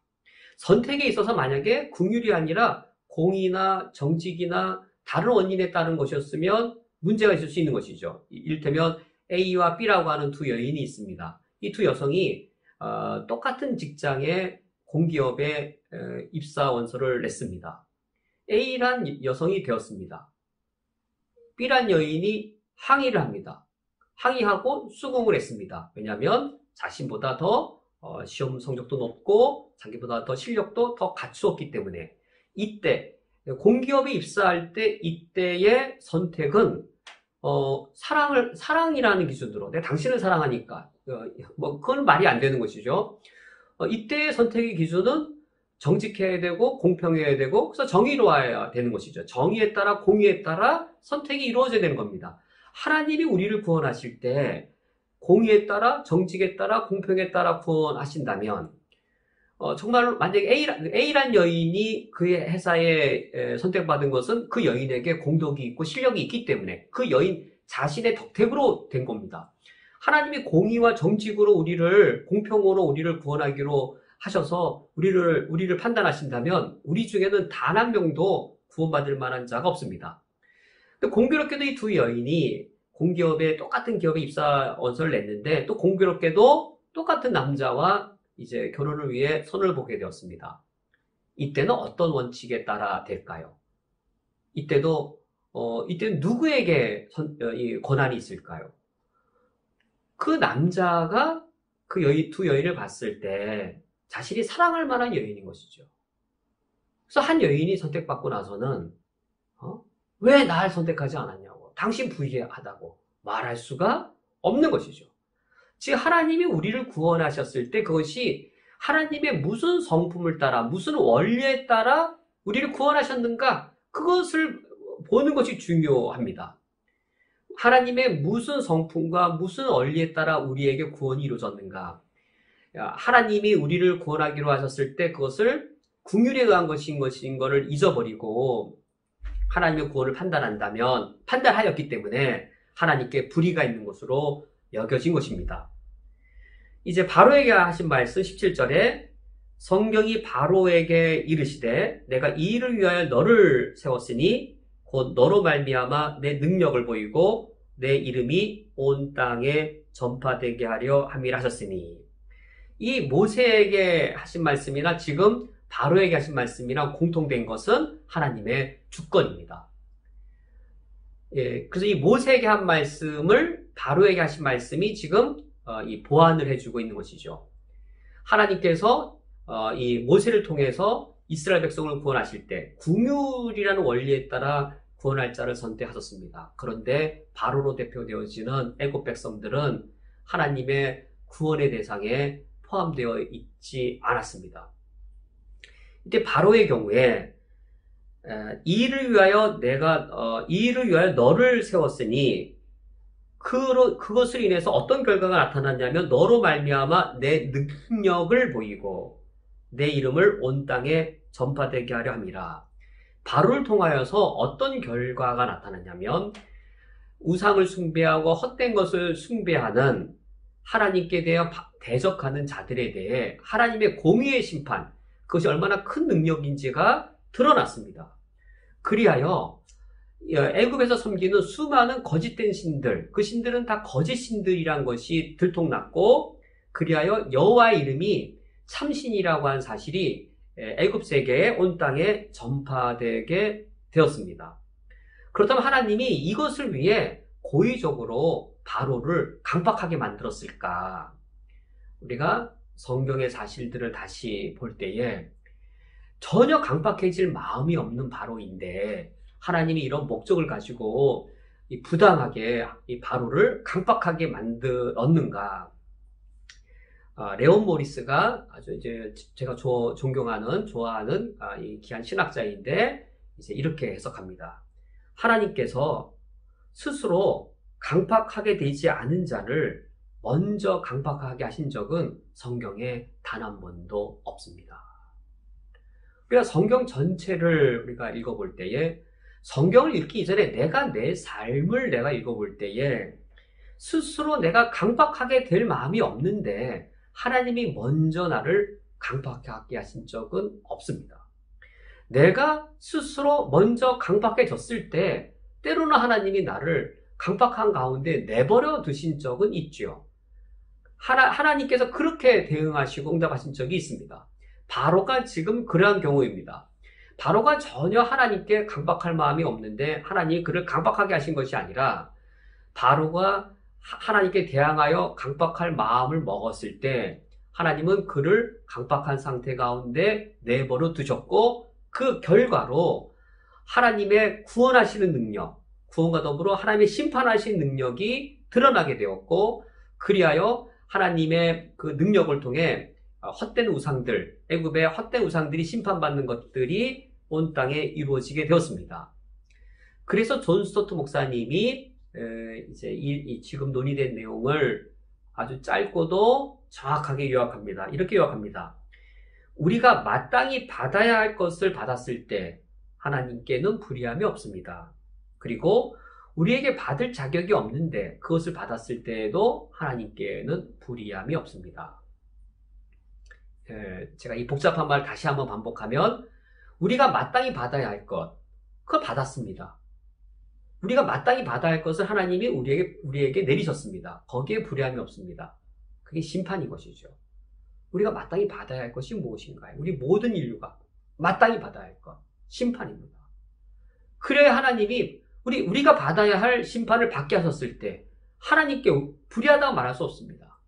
선택에 있어서 만약에 긍휼이 아니라 공의나 정직이나 다른 원인에 따른 것이었으면 문제가 있을 수 있는 것이죠. 이를테면 A와 B라고 하는 두 여인이 있습니다. 이 두 여성이 똑같은 직장에 공기업에 입사 원서를 냈습니다. A란 여성이 되었습니다. B란 여인이 항의를 합니다. 항의하고 수긍을 했습니다. 왜냐하면 자신보다 더 시험 성적도 높고 자기보다 더 실력도 더 갖추었기 때문에 이때 공기업에 입사할 때 이때의 선택은 사랑이라는 기준으로 내가 당신을 사랑하니까 그건 말이 안 되는 것이죠. 이때의 선택의 기준은 정직해야 되고 공평해야 되고 그래서 정의로워야 되는 것이죠. 정의에 따라 공의에 따라 선택이 이루어져야 되는 겁니다. 하나님이 우리를 구원하실 때 공의에 따라 정직에 따라 공평에 따라 구원하신다면 정말 만약에 A란 여인이 그의 회사에 선택받은 것은 그 여인에게 공덕이 있고 실력이 있기 때문에 그 여인 자신의 덕택으로 된 겁니다. 하나님이 공의와 정직으로 공평으로 우리를 구원하기로 하셔서 우리를 판단하신다면 우리 중에는 단 한 명도 구원받을 만한 자가 없습니다. 근데 공교롭게도 이 두 여인이 공기업에 똑같은 기업에 입사 원서를 냈는데 또 공교롭게도 똑같은 남자와 이제 결혼을 위해 선을 보게 되었습니다. 이때는 어떤 원칙에 따라 될까요? 이때는 누구에게 이 권한이 있을까요? 그 남자가 두 여인을 봤을 때 자신이 사랑할 만한 여인인 것이죠. 그래서 한 여인이 선택받고 나서는 왜 나를 선택하지 않았냐고 당신 불의하다고 말할 수가 없는 것이죠. 즉 하나님이 우리를 구원하셨을 때 그것이 하나님의 무슨 성품을 따라 무슨 원리에 따라 우리를 구원하셨는가 그것을 보는 것이 중요합니다. 하나님의 무슨 성품과 무슨 원리에 따라 우리에게 구원이 이루어졌는가. 하나님이 우리를 구원하기로 하셨을 때 그것을 긍휼에 의한 것인 것을 잊어버리고 하나님의 구원을 판단하였기 때문에 하나님께 불의가 있는 것으로 여겨진 것입니다. 이제 바로에게 하신 말씀 17절에 성경이 바로에게 이르시되 내가 이 일을 위하여 너를 세웠으니 곧 너로 말미암아 내 능력을 보이고 내 이름이 온 땅에 전파되게 하려 함이라 하셨으니 이 모세에게 하신 말씀이나 지금 바로에게 하신 말씀이랑 공통된 것은 하나님의 주권입니다. 그래서 이 모세에게 한 말씀을 바로에게 하신 말씀이 지금 이 보완을 해주고 있는 것이죠. 하나님께서 이 모세를 통해서 이스라엘 백성을 구원하실 때 긍휼이라는 원리에 따라 구원할 자를 선택하셨습니다. 그런데 바로로 대표되어지는 애굽 백성들은 하나님의 구원의 대상에 포함되어 있지 않았습니다. 이때 바로의 경우에 이 일을 위하여 너를 세웠으니 그것을 인해서 어떤 결과가 나타났냐면 너로 말미암아 내 능력을 보이고 내 이름을 온 땅에 전파되게 하려 함이라. 바로를 통하여서 어떤 결과가 나타났냐면 우상을 숭배하고 헛된 것을 숭배하는 하나님께 대해 대적하는 자들에 대해 하나님의 공의의 심판, 그것이 얼마나 큰 능력인지가 드러났습니다. 그리하여 애굽에서 섬기는 수많은 거짓된 신들, 그 신들은 다 거짓 신들이란 것이 들통났고, 그리하여 여호와의 이름이 참신이라고 한 사실이 애굽 세계에 온 땅에 전파되게 되었습니다. 그렇다면 하나님이 이것을 위해 고의적으로 바로를 강팍하게 만들었을까? 우리가 성경의 사실들을 다시 볼 때에 전혀 강팍해질 마음이 없는 바로인데 하나님이 이런 목적을 가지고 부당하게 이 바로를 강팍하게 만들었는가? 레온 모리스가 아주 이제 제가 좋아하는 이 귀한 신학자인데 이제 이렇게 해석합니다. 하나님께서 스스로 강팍하게 되지 않은 자를 먼저 강팍하게 하신 적은 성경에 단 한 번도 없습니다. 우리가 성경 전체를 우리가 읽어볼 때에 성경을 읽기 이전에 내 삶을 읽어볼 때에 스스로 내가 강팍하게 될 마음이 없는데 하나님이 먼저 나를 강팍하게 하신 적은 없습니다. 내가 스스로 먼저 강팍해졌을 때 때로는 하나님이 나를 강팍한 가운데 내버려 두신 적은 있죠. 하나님께서 그렇게 대응하시고 응답하신 적이 있습니다. 바로가 지금 그러한 경우입니다. 바로가 전혀 하나님께 강박할 마음이 없는데 하나님이 그를 강박하게 하신 것이 아니라 바로가 하나님께 대항하여 강박할 마음을 먹었을 때 하나님은 그를 강박한 상태 가운데 내버려 두셨고 그 결과로 하나님의 구원하시는 능력, 구원과 더불어 하나님의 심판하시는 능력이 드러나게 되었고 그리하여 하나님의 그 능력을 통해 헛된 우상들, 애굽의 헛된 우상들이 심판받는 것들이 온 땅에 이루어지게 되었습니다. 그래서 존 스토트 목사님이 이제 지금 논의된 내용을 아주 짧고도 정확하게 요약합니다. 이렇게 요약합니다. 우리가 마땅히 받아야 할 것을 받았을 때 하나님께는 불의함이 없습니다. 그리고 우리에게 받을 자격이 없는데 그것을 받았을 때에도 하나님께는 불의함이 없습니다. 제가 이 복잡한 말 다시 한번 반복하면 우리가 마땅히 받아야 할 것, 그걸 받았습니다. 우리가 마땅히 받아야 할 것을 하나님이 우리에게 내리셨습니다. 거기에 불의함이 없습니다. 그게 심판인 것이죠. 우리가 마땅히 받아야 할 것이 무엇인가요? 우리 모든 인류가 마땅히 받아야 할 것, 심판입니다. 그래야 하나님이 우리가 받아야 할 심판을 받게 하셨을 때 하나님께 불의하다고 말할 수 없습니다.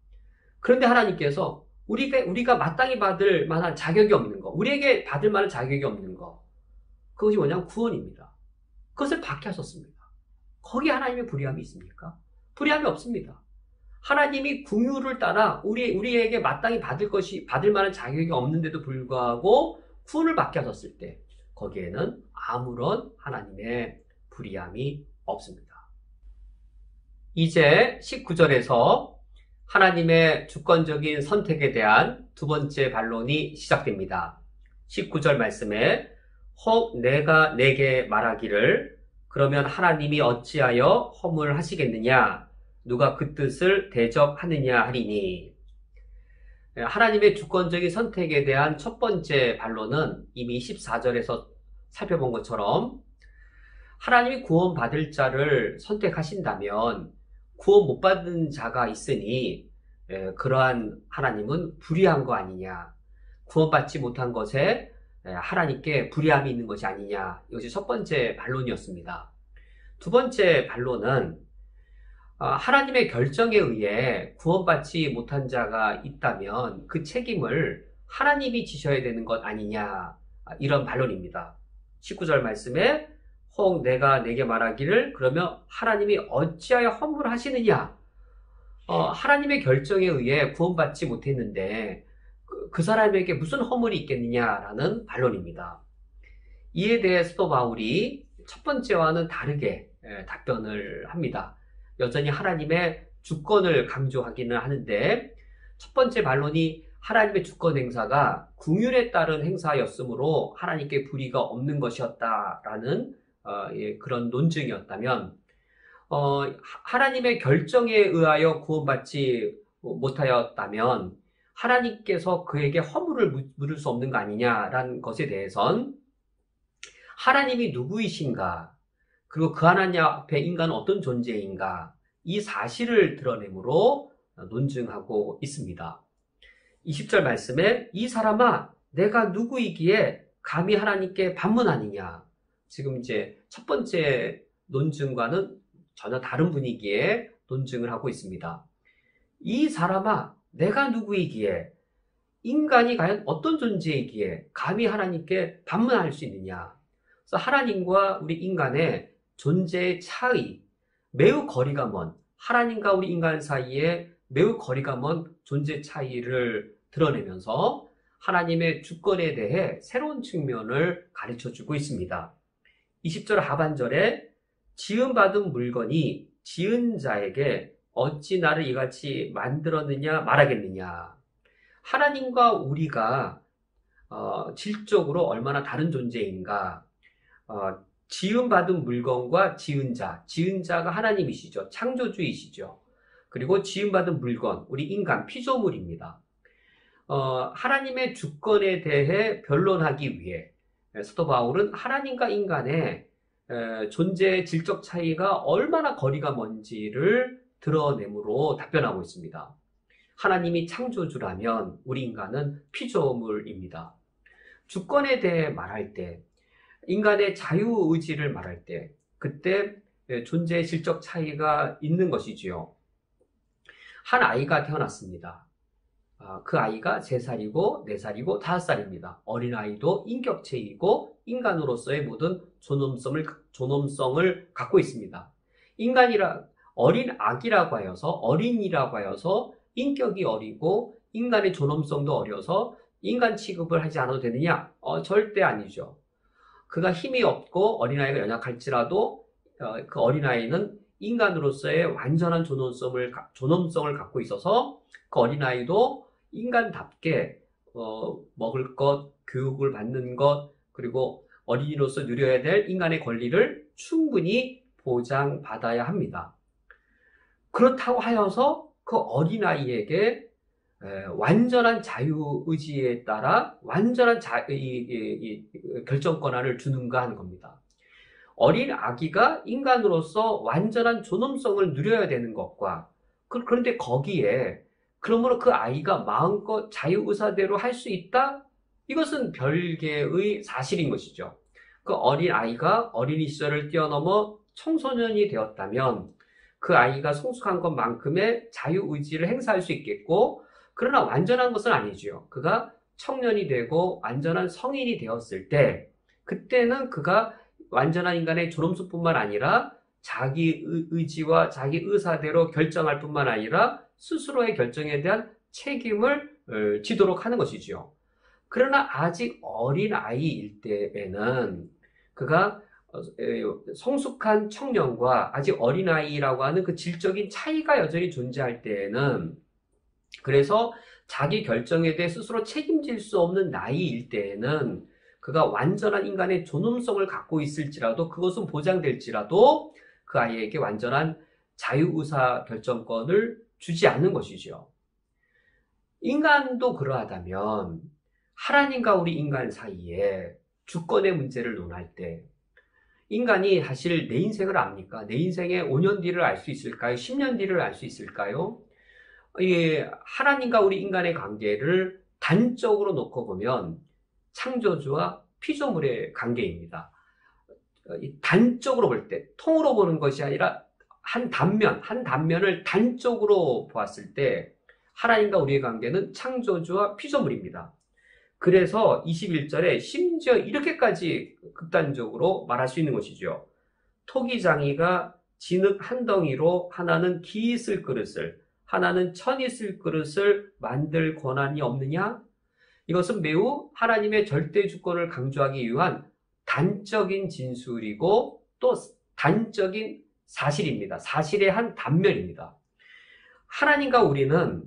그런데 하나님께서 우리가 마땅히 받을 만한 자격이 없는 것, 우리에게 받을 만한 자격이 없는 것, 그것이 뭐냐면 구원입니다. 그것을 받게 하셨습니다. 거기에 하나님의 불의함이 있습니까? 불의함이 없습니다. 하나님이 긍휼을 따라 우리에게 마땅히 받을 만한 자격이 없는데도 불구하고 구원을 받게 하셨을 때 거기에는 아무런 하나님의 불의함이 없습니다. 이제 19절에서 하나님의 주권적인 선택에 대한 두 번째 반론이 시작됩니다. 19절 말씀에 혹 내가 내게 말하기를 그러면 하나님이 어찌하여 허물하시겠느냐 누가 그 뜻을 대적하느냐 하리니. 하나님의 주권적인 선택에 대한 첫 번째 반론은 이미 14절에서 살펴본 것처럼 하나님이 구원받을 자를 선택하신다면 구원 못 받은 자가 있으니 그러한 하나님은 불의한 거 아니냐, 구원받지 못한 것에 하나님께 불의함이 있는 것이 아니냐, 이것이 첫 번째 반론이었습니다. 두 번째 반론은 하나님의 결정에 의해 구원받지 못한 자가 있다면 그 책임을 하나님이 지셔야 되는 것 아니냐, 이런 반론입니다. 19절 말씀에 혹 내가 내게 말하기를 그러면 하나님이 어찌하여 허물하시느냐? 하나님의 결정에 의해 구원받지 못했는데 그 사람에게 무슨 허물이 있겠느냐라는 반론입니다. 이에 대해 사도 바울이 첫 번째와는 다르게 답변을 합니다. 여전히 하나님의 주권을 강조하기는 하는데 첫 번째 반론이 하나님의 주권 행사가 긍휼에 따른 행사였으므로 하나님께 불의가 없는 것이었다라는 그런 논증이었다면 하나님의 결정에 의하여 구원받지 못하였다면 하나님께서 그에게 허물을 물을 수 없는 거 아니냐라는 것에 대해선 하나님이 누구이신가, 그리고 그 하나님 앞에 인간은 어떤 존재인가, 이 사실을 드러내므로 논증하고 있습니다. 20절 말씀에 이 사람아 내가 누구이기에 감히 하나님께 반문하느냐. 지금 이제 첫 번째 논증과는 전혀 다른 분위기의 논증을 하고 있습니다. 이 사람아 내가 누구이기에, 인간이 과연 어떤 존재이기에 감히 하나님께 반문할 수 있느냐. 그래서 하나님과 우리 인간의 존재의 차이, 매우 거리가 먼, 하나님과 우리 인간 사이에 매우 거리가 먼 존재 차이를 드러내면서 하나님의 주권에 대해 새로운 측면을 가르쳐주고 있습니다. 20절 하반절에 지음받은 물건이 지은 자에게 어찌 나를 이같이 만들었느냐 말하겠느냐. 하나님과 우리가 질적으로 얼마나 다른 존재인가. 지음받은 물건과 지은 자가 하나님이시죠. 창조주이시죠. 그리고 지음받은 물건, 우리 인간, 피조물입니다. 하나님의 주권에 대해 변론하기 위해 사도 바울은 하나님과 인간의 존재의 질적 차이가 얼마나 거리가 먼지를 드러내므로 답변하고 있습니다. 하나님이 창조주라면 우리 인간은 피조물입니다. 주권에 대해 말할 때, 인간의 자유의지를 말할 때, 그때 존재의 질적 차이가 있는 것이지요. 한 아이가 태어났습니다. 그 아이가 3살이고 4살이고 5살입니다. 어린아이도 인격체이고 인간으로서의 모든 존엄성을 갖고 있습니다. 어린 아기라고 하여서, 어린이라고 하여서 인격이 어리고 인간의 존엄성도 어려서 인간 취급을 하지 않아도 되느냐? 절대 아니죠. 그가 힘이 없고 어린아이가 연약할지라도 그 어린아이는 인간으로서의 완전한 존엄성을 갖고 있어서 그 어린아이도 인간답게 먹을 것, 교육을 받는 것, 그리고 어린이로서 누려야 될 인간의 권리를 충분히 보장받아야 합니다. 그렇다고 하여서 그 어린아이에게 완전한 자유의지에 따라 완전한 결정 권한을 주는가 하는 겁니다. 어린 아기가 인간으로서 완전한 존엄성을 누려야 되는 것과, 그런데 거기에 그러므로 그 아이가 마음껏 자유의사대로 할 수 있다? 이것은 별개의 사실인 것이죠. 그 어린 아이가 어린이 시절을 뛰어넘어 청소년이 되었다면 그 아이가 성숙한 것만큼의 자유의지를 행사할 수 있겠고, 그러나 완전한 것은 아니죠. 그가 청년이 되고 완전한 성인이 되었을 때, 그때는 그가 완전한 인간의 존엄성뿐만 아니라 자기 의지와 자기 의사대로 결정할 뿐만 아니라 스스로의 결정에 대한 책임을 지도록 하는 것이지요. 그러나 아직 어린 아이일 때에는 그가 성숙한 청년과 아직 어린아이라고 하는 그 질적인 차이가 여전히 존재할 때에는, 그래서 자기 결정에 대해 스스로 책임질 수 없는 나이일 때에는 그가 완전한 인간의 존엄성을 갖고 있을지라도, 그것은 보장될지라도 그 아이에게 완전한 자유의사 결정권을 주지 않는 것이죠. 인간도 그러하다면 하나님과 우리 인간 사이에 주권의 문제를 논할 때, 인간이 사실 내 인생을 압니까? 내 인생의 5년 뒤를 알 수 있을까요? 10년 뒤를 알 수 있을까요? 하나님과 우리 인간의 관계를 단적으로 놓고 보면 창조주와 피조물의 관계입니다. 단적으로 볼 때, 통으로 보는 것이 아니라 한 단면을 단적으로 보았을 때 하나님과 우리의 관계는 창조주와 피조물입니다. 그래서 21절에 심지어 이렇게까지 극단적으로 말할 수 있는 것이죠. 토기장이가 진흙 한 덩이로 하나는 기 있을 그릇을, 하나는 천 있을 그릇을 만들 권한이 없느냐? 이것은 매우 하나님의 절대 주권을 강조하기 위한 단적인 진술이고 또 단적인 사실입니다. 사실의 한 단면입니다. 하나님과 우리는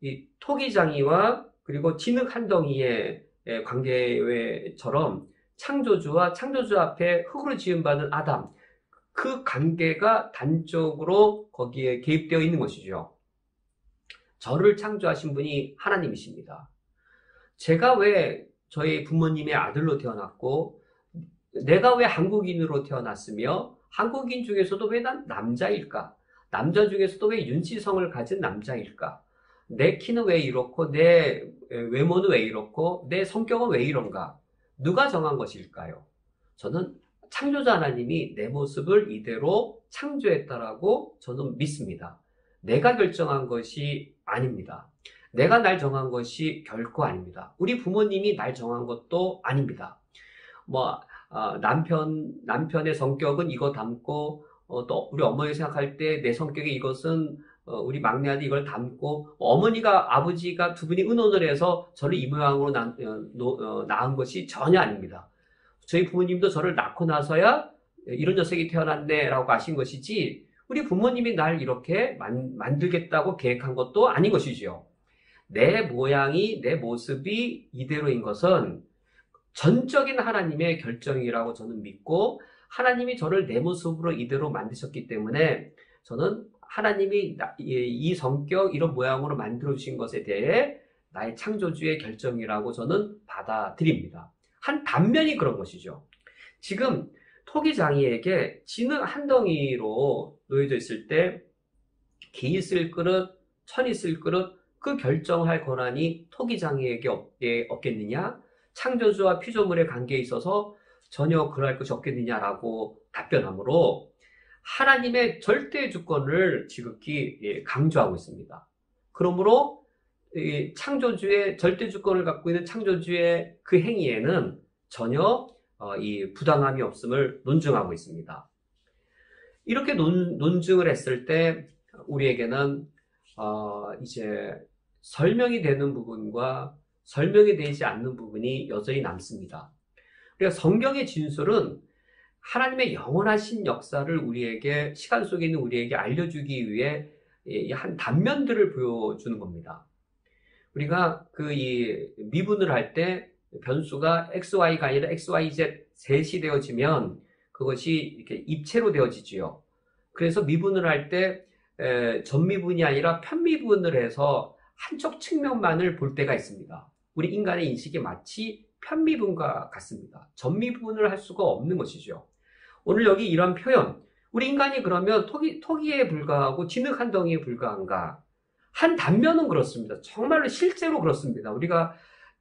이 토기장이와 그리고 진흙 한 덩이의 관계처럼 창조주와 창조주 앞에 흙으로 지음받은 아담, 그 관계가 단적으로 거기에 개입되어 있는 것이죠. 저를 창조하신 분이 하나님이십니다. 제가 왜 저희 부모님의 아들로 태어났고, 내가 왜 한국인으로 태어났으며, 한국인 중에서도 왜 난 남자일까? 남자 중에서도 왜 윤씨성을 가진 남자일까? 내 키는 왜 이렇고, 내 외모는 왜 이렇고, 내 성격은 왜 이런가? 누가 정한 것일까요? 저는 창조자 하나님이 내 모습을 이대로 창조했다라고 저는 믿습니다. 내가 결정한 것이 아닙니다. 내가 날 정한 것이 결코 아닙니다. 우리 부모님이 날 정한 것도 아닙니다. 남편의 성격은 이거 닮고, 또 우리 어머니 생각할 때 내 성격이 이것은 우리 막내 아들 이걸 닮고, 어머니가 아버지가 두 분이 의논을 해서 저를 이 모양으로 낳은 것이 전혀 아닙니다. 저희 부모님도 저를 낳고 나서야 이런 녀석이 태어났네라고 하신 것이지, 우리 부모님이 날 이렇게 만들겠다고 계획한 것도 아닌 것이지요. 내 모양이, 내 모습이 이대로인 것은 전적인 하나님의 결정이라고 저는 믿고, 하나님이 저를 내 모습으로 이대로 만드셨기 때문에 저는 하나님이 이 성격, 이런 모양으로 만들어주신 것에 대해 나의 창조주의 결정이라고 저는 받아들입니다. 한 단면이 그런 것이죠. 지금 토기장이에게 진흙 한 덩이로 놓여져 있을 때, 기 있을 그릇, 천 있을 그릇, 그 결정할 권한이 토기장이에게 없겠느냐? 창조주와 피조물의 관계에 있어서 전혀 그럴 것이 없겠느냐라고 답변하므로 하나님의 절대 주권을 지극히 강조하고 있습니다. 그러므로 창조주의 절대 주권을 갖고 있는 창조주의 그 행위에는 전혀 이 부당함이 없음을 논증하고 있습니다. 이렇게 논증을 했을 때 우리에게는 이제 설명이 되는 부분과 설명이 되지 않는 부분이 여전히 남습니다. 그러니까 성경의 진술은 하나님의 영원하신 역사를 우리에게, 시간 속에 있는 우리에게 알려주기 위해 한 단면들을 보여주는 겁니다. 우리가 이 미분을 할 때 변수가 XY가 아니라 XYZ 셋이 되어지면 그것이 이렇게 입체로 되어지지요. 그래서 미분을 할 때 전미분이 아니라 편미분을 해서 한쪽 측면만을 볼 때가 있습니다. 우리 인간의 인식이 마치 편미분과 같습니다. 전미분을 할 수가 없는 것이죠. 오늘 여기 이런 표현, 우리 인간이 그러면 토기에 불과하고 진흙 한 덩이에 불과한가? 한 단면은 그렇습니다. 정말로 실제로 그렇습니다. 우리가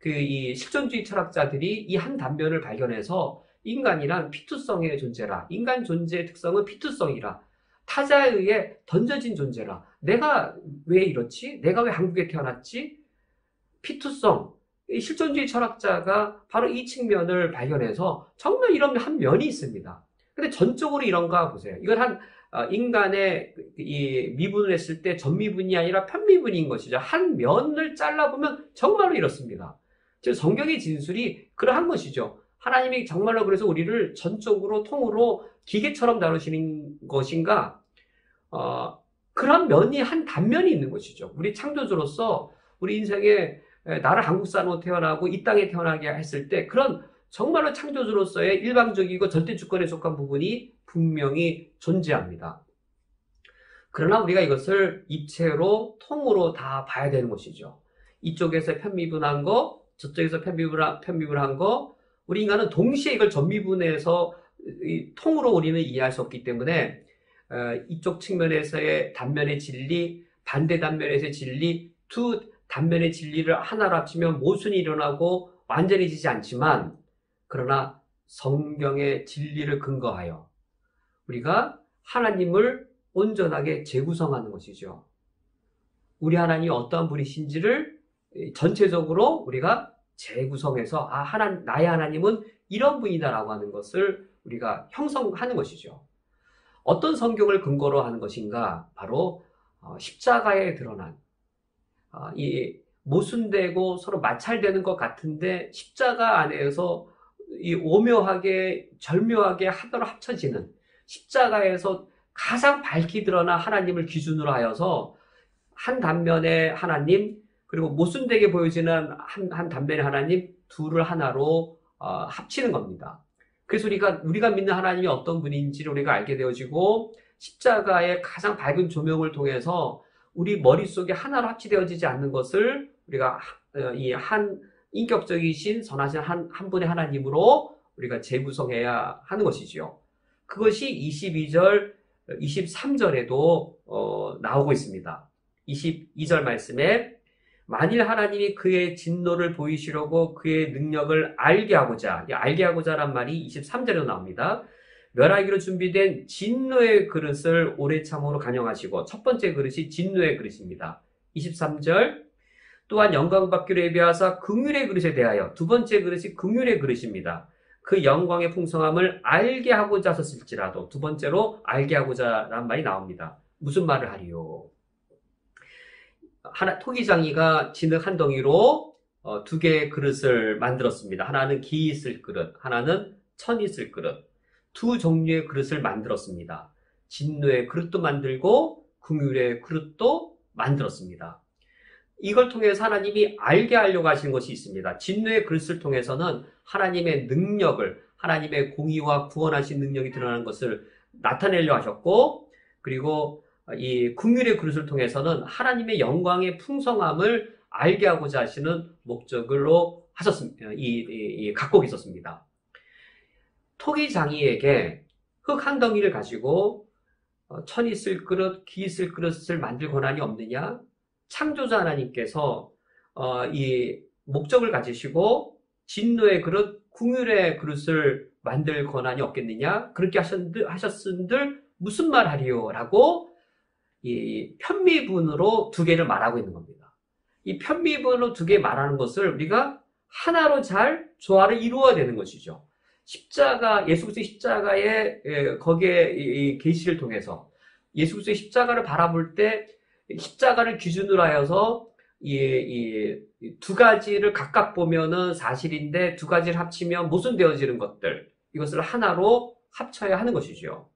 이 실존주의 철학자들이 이 한 단면을 발견해서 인간이란 피투성의 존재라, 인간 존재의 특성은 피투성이라, 타자에 의해 던져진 존재라, 내가 왜 이렇지? 내가 왜 한국에 태어났지? 피투성, 실존주의 철학자가 바로 이 측면을 발견해서 정말 이런 한 면이 있습니다. 근데 전적으로 이런가 보세요. 이건 인간의 이 미분을 했을 때 전미분이 아니라 편미분인 것이죠. 한 면을 잘라보면 정말로 이렇습니다. 즉 성경의 진술이 그러한 것이죠. 하나님이 정말로 그래서 우리를 전적으로 통으로 기계처럼 다루시는 것인가? 그런 면이 한 단면이 있는 것이죠. 우리 창조주로서 우리 인생에 나를 한국 사람으로 태어나고 이 땅에 태어나게 했을 때 그런 정말로 창조주로서의 일방적이고 절대 주권에 속한 부분이 분명히 존재합니다. 그러나 우리가 이것을 입체로 통으로 다 봐야 되는 것이죠. 이쪽에서 편미분한 거, 저쪽에서 편미분한 거, 우리 인간은 동시에 이걸 전미분해서 통으로 우리는 이해할 수 없기 때문에 이쪽 측면에서의 단면의 진리, 반대 단면에서의 진리, 두 단면의 진리를 하나로 합치면 모순이 일어나고 완전해지지 않지만, 그러나 성경의 진리를 근거하여 우리가 하나님을 온전하게 재구성하는 것이죠. 우리 하나님이 어떠한 분이신지를 전체적으로 우리가 재구성해서 나의 하나님은 이런 분이다라고 하는 것을 우리가 형성하는 것이죠. 어떤 성경을 근거로 하는 것인가? 바로 십자가에 드러난 이 모순되고 서로 마찰되는 것 같은데 십자가 안에서 이 오묘하게 절묘하게 하나로 합쳐지는 십자가에서 가장 밝게 드러나 하나님을 기준으로 하여서 한 단면의 하나님 그리고 모순되게 보여지는 한 단면의 하나님 둘을 하나로 합치는 겁니다. 그래서 우리가 믿는 하나님이 어떤 분인지를 우리가 알게 되어지고 십자가의 가장 밝은 조명을 통해서 우리 머릿속에 하나로 합치되어지지 않는 것을 우리가 이 한 인격적이신 선하신 한 분의 하나님으로 우리가 재구성해야 하는 것이지요. 그것이 22절, 23절에도 나오고 있습니다. 22절 말씀에 만일 하나님이 그의 진노를 보이시려고 그의 능력을 알게 하고자란 말이 23절에도 나옵니다. 멸하기로 준비된 진노의 그릇을 오래 참음으로 간영하시고 첫 번째 그릇이 진노의 그릇입니다. 23절 또한 영광받기로 예비하사 긍휼의 그릇에 대하여 두 번째 그릇이 긍휼의 그릇입니다. 그 영광의 풍성함을 알게 하고자 하셨을지라도 두 번째로 알게 하고자란 말이 나옵니다. 무슨 말을 하리요? 토기장이가 진흙 한 덩이로 두 개의 그릇을 만들었습니다. 하나는 기 있을 그릇, 하나는 천 있을 그릇. 두 종류의 그릇을 만들었습니다. 진노의 그릇도 만들고 긍휼의 그릇도 만들었습니다. 이걸 통해서 하나님이 알게 하려고 하시는 것이 있습니다. 진노의 그릇을 통해서는 하나님의 능력을, 하나님의 공의와 구원하신 능력이 드러나는 것을 나타내려 하셨고, 그리고 이 긍휼의 그릇을 통해서는 하나님의 영광의 풍성함을 알게 하고자 하시는 목적으로 갖고 있었습니다. 토기장이에게 흙 한 덩이를 가지고 천 있을 그릇, 기 있을 그릇을 만들 권한이 없느냐? 창조자 하나님께서 이 목적을 가지시고 진노의 그릇, 긍휼의 그릇을 만들 권한이 없겠느냐? 그렇게 하셨은들 무슨 말 하리요? 라고 이 편미분으로 두 개를 말하고 있는 겁니다. 이 편미분으로 두 개 말하는 것을 우리가 하나로 잘 조화를 이루어야 되는 것이죠. 예수 그리스도의 십자가의 거기에 이 계시를 통해서 예수 그리스도의 십자가를 바라볼 때 십자가를 기준으로 하여서 이 두 가지를 각각 보면은 사실인데 두 가지를 합치면 모순되어지는 것들, 이것을 하나로 합쳐야 하는 것이죠.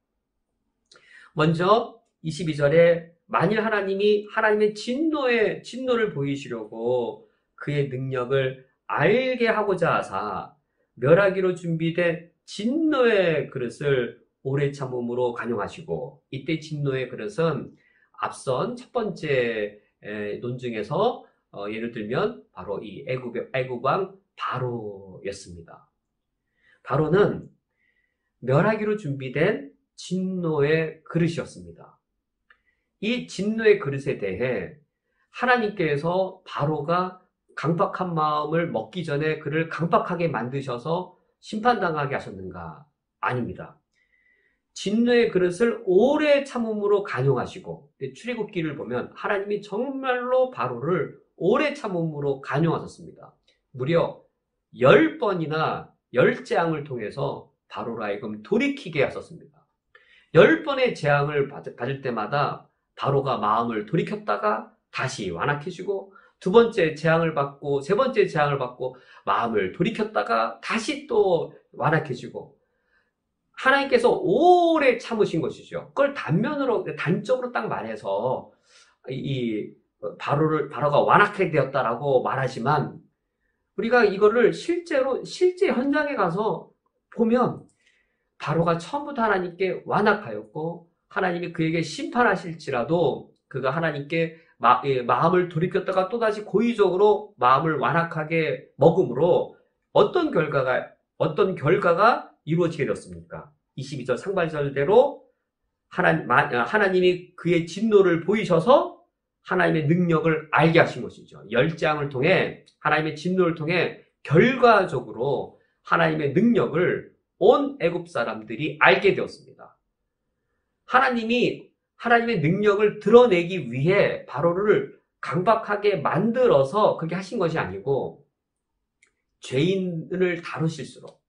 먼저 22절에 만일 하나님이 하나님의 진노를 보이시려고 그의 능력을 알게 하고자 하사 멸하기로 준비된 진노의 그릇을 오래 참음으로 간용하시고, 이때 진노의 그릇은 앞선 첫 번째 논증에서 예를 들면 바로 이 애굽 왕 바로였습니다. 바로는 멸하기로 준비된 진노의 그릇이었습니다. 이 진노의 그릇에 대해 하나님께서 바로가 강박한 마음을 먹기 전에 그를 강박하게 만드셔서 심판당하게 하셨는가? 아닙니다. 진노의 그릇을 오래 참음으로 간용하시고, 출애굽기를 보면 하나님이 정말로 바로를 오래 참음으로 간용하셨습니다. 무려 10번이나 10재앙을 통해서 바로로 하여금 돌이키게 하셨습니다. 10번의 재앙을 받을 때마다 바로가 마음을 돌이켰다가 다시 완악해지고, 두 번째 재앙을 받고 세 번째 재앙을 받고 마음을 돌이켰다가 다시 또 완악해지고, 하나님께서 오래 참으신 것이죠. 그걸 단적으로 딱 말해서 바로가 완악하게 되었다라고 말하지만, 우리가 이거를 실제 현장에 가서 보면 바로가 처음부터 하나님께 완악하였고, 하나님이 그에게 심판하실지라도 그가 하나님께 마음을 돌이켰다가 또다시 고의적으로 마음을 완악하게 먹음으로 어떤 결과가 이루어지게 되었습니까? 22절 상반절대로 하나님이 그의 진노를 보이셔서 하나님의 능력을 알게 하신 것이죠. 10재앙을 통해 하나님의 진노를 통해 결과적으로 하나님의 능력을 온 애굽 사람들이 알게 되었습니다. 하나님이 하나님의 능력을 드러내기 위해 바로를 강박하게 만들어서 그렇게 하신 것이 아니고, 죄인을 다루실수록,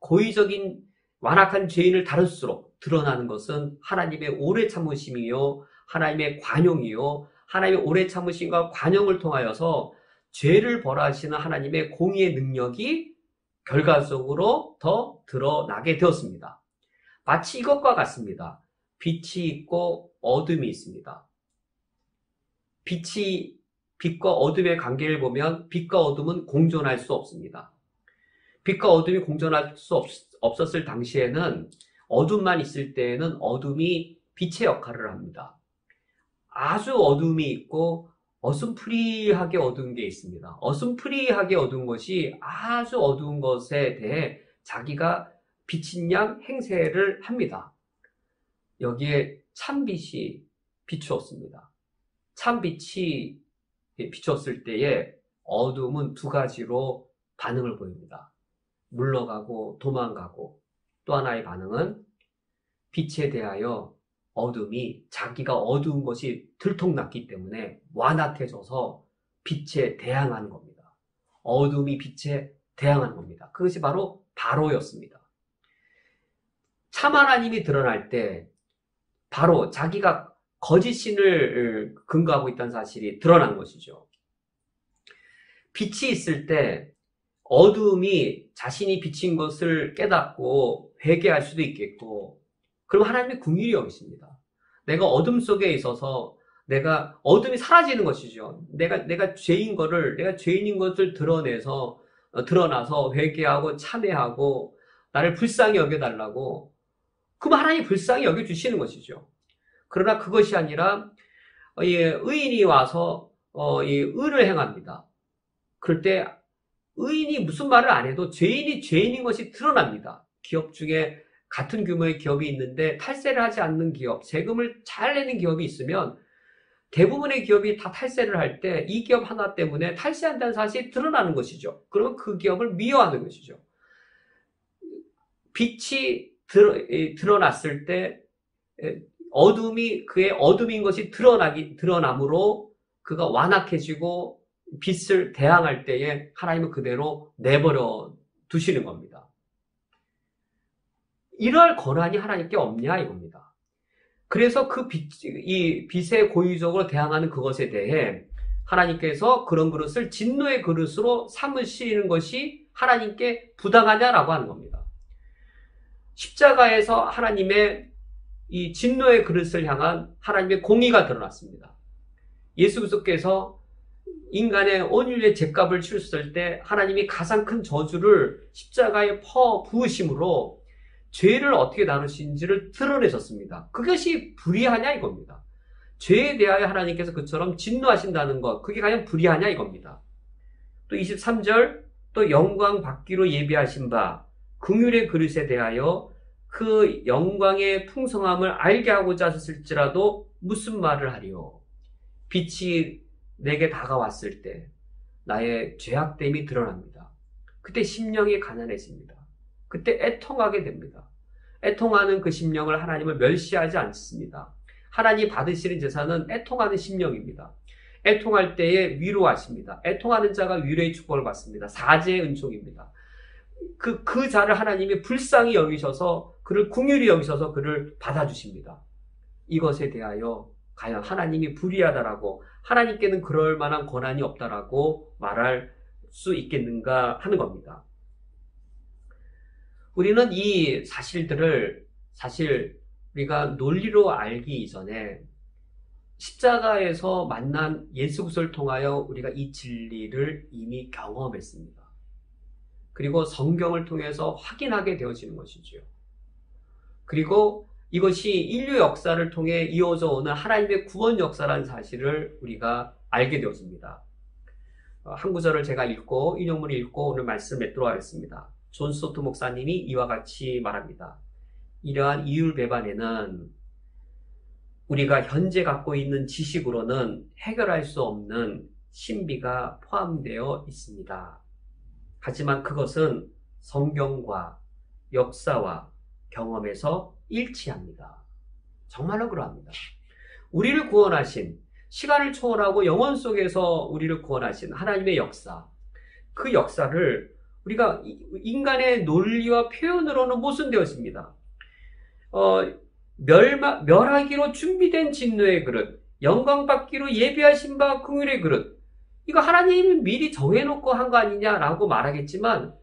고의적인 완악한 죄인을 다룰수록 드러나는 것은 하나님의 오래 참으심이요, 하나님의 관용이요, 하나님의 오래 참으심과 관용을 통하여서 죄를 벌하시는 하나님의 공의의 능력이 결과적으로 더 드러나게 되었습니다. 마치 이것과 같습니다. 빛이 있고 어둠이 있습니다. 빛과 어둠의 관계를 보면 빛과 어둠은 공존할 수 없습니다. 빛과 어둠이 공존할 수 없었을 당시에는, 어둠만 있을 때에는 어둠이 빛의 역할을 합니다. 아주 어둠이 있고 어슴푸리하게 어두운 게 있습니다. 어슴푸리하게 어두운 것이 아주 어두운 것에 대해 자기가 빛인 양 행세를 합니다. 여기에 참빛이 비추었습니다. 참빛이 비추었을 때에 어둠은 두 가지로 반응을 보입니다. 물러가고 도망가고, 또 하나의 반응은 빛에 대하여 어둠이 자기가 어두운 것이 들통났기 때문에 완악해져서 빛에 대항하는 겁니다. 어둠이 빛에 대항하는 겁니다. 그것이 바로 바로였습니다. 참 하나님이 드러날 때 바로 자기가 거짓신을 근거하고 있다는 사실이 드러난 것이죠. 빛이 있을 때 어둠이 자신이 비친 것을 깨닫고 회개할 수도 있겠고, 그럼 하나님의 긍휼히 여기십니다. 내가 어둠 속에 있어서 내가 어둠이 사라지는 것이죠. 내가 죄인 죄인인 것을 드러나서 회개하고 참회하고 나를 불쌍히 여겨달라고, 그럼 하나님이 불쌍히 여겨주시는 것이죠. 그러나 그것이 아니라 의인이 와서 의를 행합니다. 그럴 때 의인이 무슨 말을 안 해도 죄인이 죄인인 것이 드러납니다. 기업 중에 같은 규모의 기업이 있는데 탈세를 하지 않는 기업, 세금을 잘 내는 기업이 있으면 대부분의 기업이 다 탈세를 할 때 이 기업 하나 때문에 탈세한다는 사실이 드러나는 것이죠. 그러면 그 기업을 미워하는 것이죠. 빛이 드러났을 때 어둠이 그의 어둠인 것이 드러남으로 그가 완악해지고 빛을 대항할 때에 하나님은 그대로 내버려 두시는 겁니다. 이럴 권한이 하나님께 없냐 이겁니다. 그래서 이 빛에 고의적으로 대항하는 그것에 대해 하나님께서 그런 그릇을 진노의 그릇으로 삼으시는 것이 하나님께 부당하냐라고 하는 겁니다. 십자가에서 하나님의 이 진노의 그릇을 향한 하나님의 공의가 드러났습니다. 예수 그리스도께서 인간의 온유의 죗값을 치렀을 때 하나님이 가장 큰 저주를 십자가에 부으심으로 죄를 어떻게 다루신지를 드러내셨습니다. 그것이 불의하냐 이겁니다. 죄에 대하여 하나님께서 그처럼 진노하신다는 것, 그게 과연 불의하냐 이겁니다. 또 23절, 또 영광 받기로 예비하신 바 긍휼의 그릇에 대하여 그 영광의 풍성함을 알게 하고자 하셨을지라도 무슨 말을 하리요. 빛이 내게 다가왔을 때 나의 죄악됨이 드러납니다. 그때 심령이 가난해집니다. 그때 애통하게 됩니다. 애통하는 그 심령을 하나님을 멸시하지 않습니다. 하나님 받으시는 제사는 애통하는 심령입니다. 애통할 때에 위로하십니다. 애통하는 자가 위로의 축복을 받습니다. 사죄의 은총입니다. 그 자를 하나님이 불쌍히 여기셔서 그를 긍휼히 여기셔서 그를 받아주십니다. 이것에 대하여 과연 하나님이 불의하다라고, 하나님께는 그럴 만한 권한이 없다라고 말할 수 있겠는가 하는 겁니다. 우리는 이 사실들을 사실 우리가 논리로 알기 이전에 십자가에서 만난 예수 그리스도를 통하여 우리가 이 진리를 이미 경험했습니다. 그리고 성경을 통해서 확인하게 되어지는 것이죠. 그리고 이것이 인류 역사를 통해 이어져 오는 하나님의 구원 역사라는 사실을 우리가 알게 되었습니다. 한 구절을 제가 인용문을 읽고 오늘 말씀을 맺도록 하겠습니다. 존 스토트 목사님이 이와 같이 말합니다. 이러한 이율 배반에는 우리가 현재 갖고 있는 지식으로는 해결할 수 없는 신비가 포함되어 있습니다. 하지만 그것은 성경과 역사와 경험에서 일치합니다. 정말로 그러합니다. 우리를 구원하신, 시간을 초월하고 영원 속에서 우리를 구원하신 하나님의 역사, 그 역사를 우리가 인간의 논리와 표현으로는 모순되었습니다. 멸하기로 준비된 진노의 그릇, 영광받기로 예비하신 바 긍휼의 그릇, 이거 하나님이 미리 정해놓고 한 거 아니냐라고 말하겠지만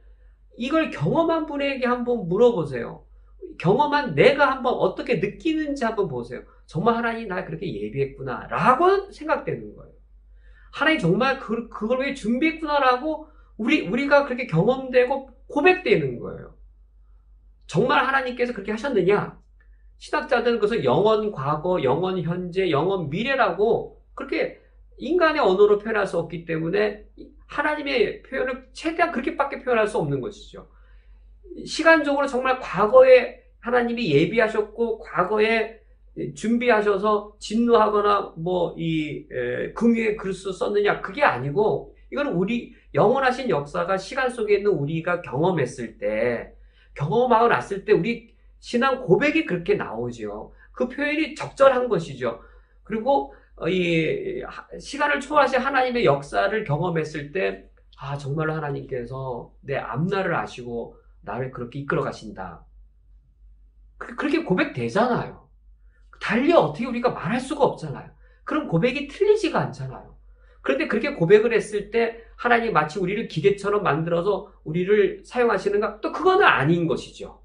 이걸 경험한 분에게 한번 물어보세요. 경험한 내가 한번 어떻게 느끼는지 한번 보세요. 정말 하나님이 날 그렇게 예비했구나 라고 생각되는 거예요. 하나님 정말 그걸 왜 준비했구나라고 우리가 그렇게 경험되고 고백되는 거예요. 정말 하나님께서 그렇게 하셨느냐? 신학자들은 그것을 영원 과거, 영원 현재, 영원 미래라고 그렇게 인간의 언어로 표현할 수 없기 때문에 하나님의 표현을 최대한 그렇게밖에 표현할 수 없는 것이죠. 시간적으로 정말 과거에 하나님이 예비하셨고 과거에 준비하셔서 진노하거나 긍휼의 글을 썼느냐, 그게 아니고 이건 우리 영원하신 역사가 시간 속에 있는 우리가 경험했을 때, 경험하고 났을 때 우리 신앙 고백이 그렇게 나오죠. 그 표현이 적절한 것이죠. 그리고 이 시간을 초월하신 하나님의 역사를 경험했을 때, 정말로 하나님께서 내 앞날을 아시고 나를 그렇게 이끌어 가신다. 그렇게 고백되잖아요. 달리 어떻게 우리가 말할 수가 없잖아요. 그런 고백이 틀리지가 않잖아요. 그런데 그렇게 고백을 했을 때 하나님이 마치 우리를 기계처럼 만들어서 우리를 사용하시는가? 또 그거는 아닌 것이죠.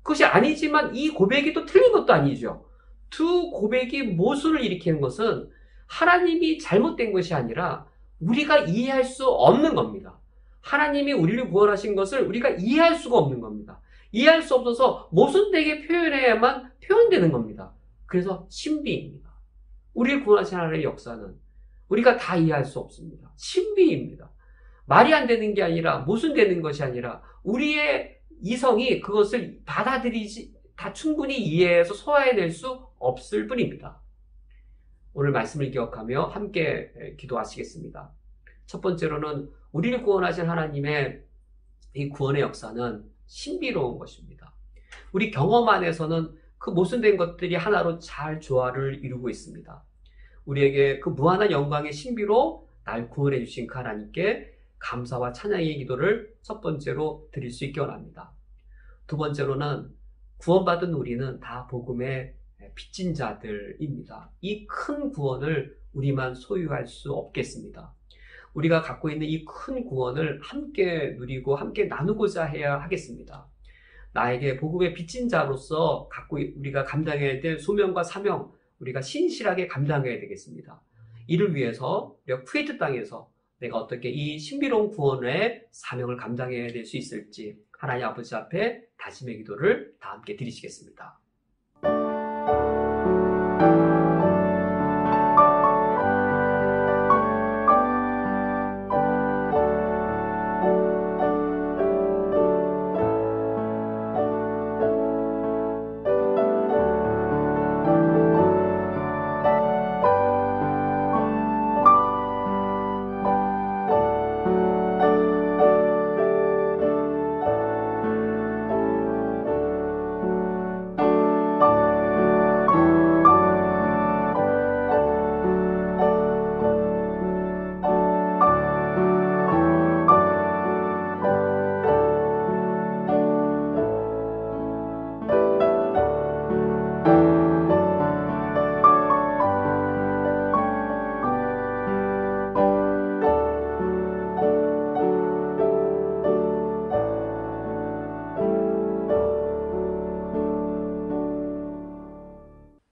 그것이 아니지만 이 고백이 또 틀린 것도 아니죠. 두 고백이 모순을 일으키는 것은 하나님이 잘못된 것이 아니라 우리가 이해할 수 없는 겁니다. 하나님이 우리를 구원하신 것을 우리가 이해할 수가 없는 겁니다. 이해할 수 없어서 모순되게 표현해야만 표현되는 겁니다. 그래서 신비입니다. 우리를 구원하신 하나님의 역사는 우리가 다 이해할 수 없습니다. 신비입니다. 말이 안 되는 게 아니라, 모순되는 것이 아니라 우리의 이성이 그것을 받아들이지, 다 충분히 이해해서 소화해낼 수 없을 뿐입니다. 오늘 말씀을 기억하며 함께 기도하시겠습니다. 첫 번째로는 우리를 구원하신 하나님의 이 구원의 역사는 신비로운 것입니다. 우리 경험 안에서는 그 모순된 것들이 하나로 잘 조화를 이루고 있습니다. 우리에게 그 무한한 영광의 신비로 날 구원해 주신 그 하나님께 감사와 찬양의 기도를 첫 번째로 드릴 수 있기 원합니다. 두 번째로는 구원받은 우리는 다 복음의 빚진 자들입니다. 이 큰 구원을 우리만 소유할 수 없겠습니다. 우리가 갖고 있는 이 큰 구원을 함께 누리고 함께 나누고자 해야 하겠습니다. 나에게 복음의 빚진 자로서 우리가 감당해야 될 소명과 사명, 우리가 신실하게 감당해야 되겠습니다. 이를 위해서 우리가 쿠웨이트 땅에서 내가 어떻게 이 신비로운 구원의 사명을 감당해야 될 수 있을지 하나님 아버지 앞에 다짐의 기도를 다 함께 드리시겠습니다.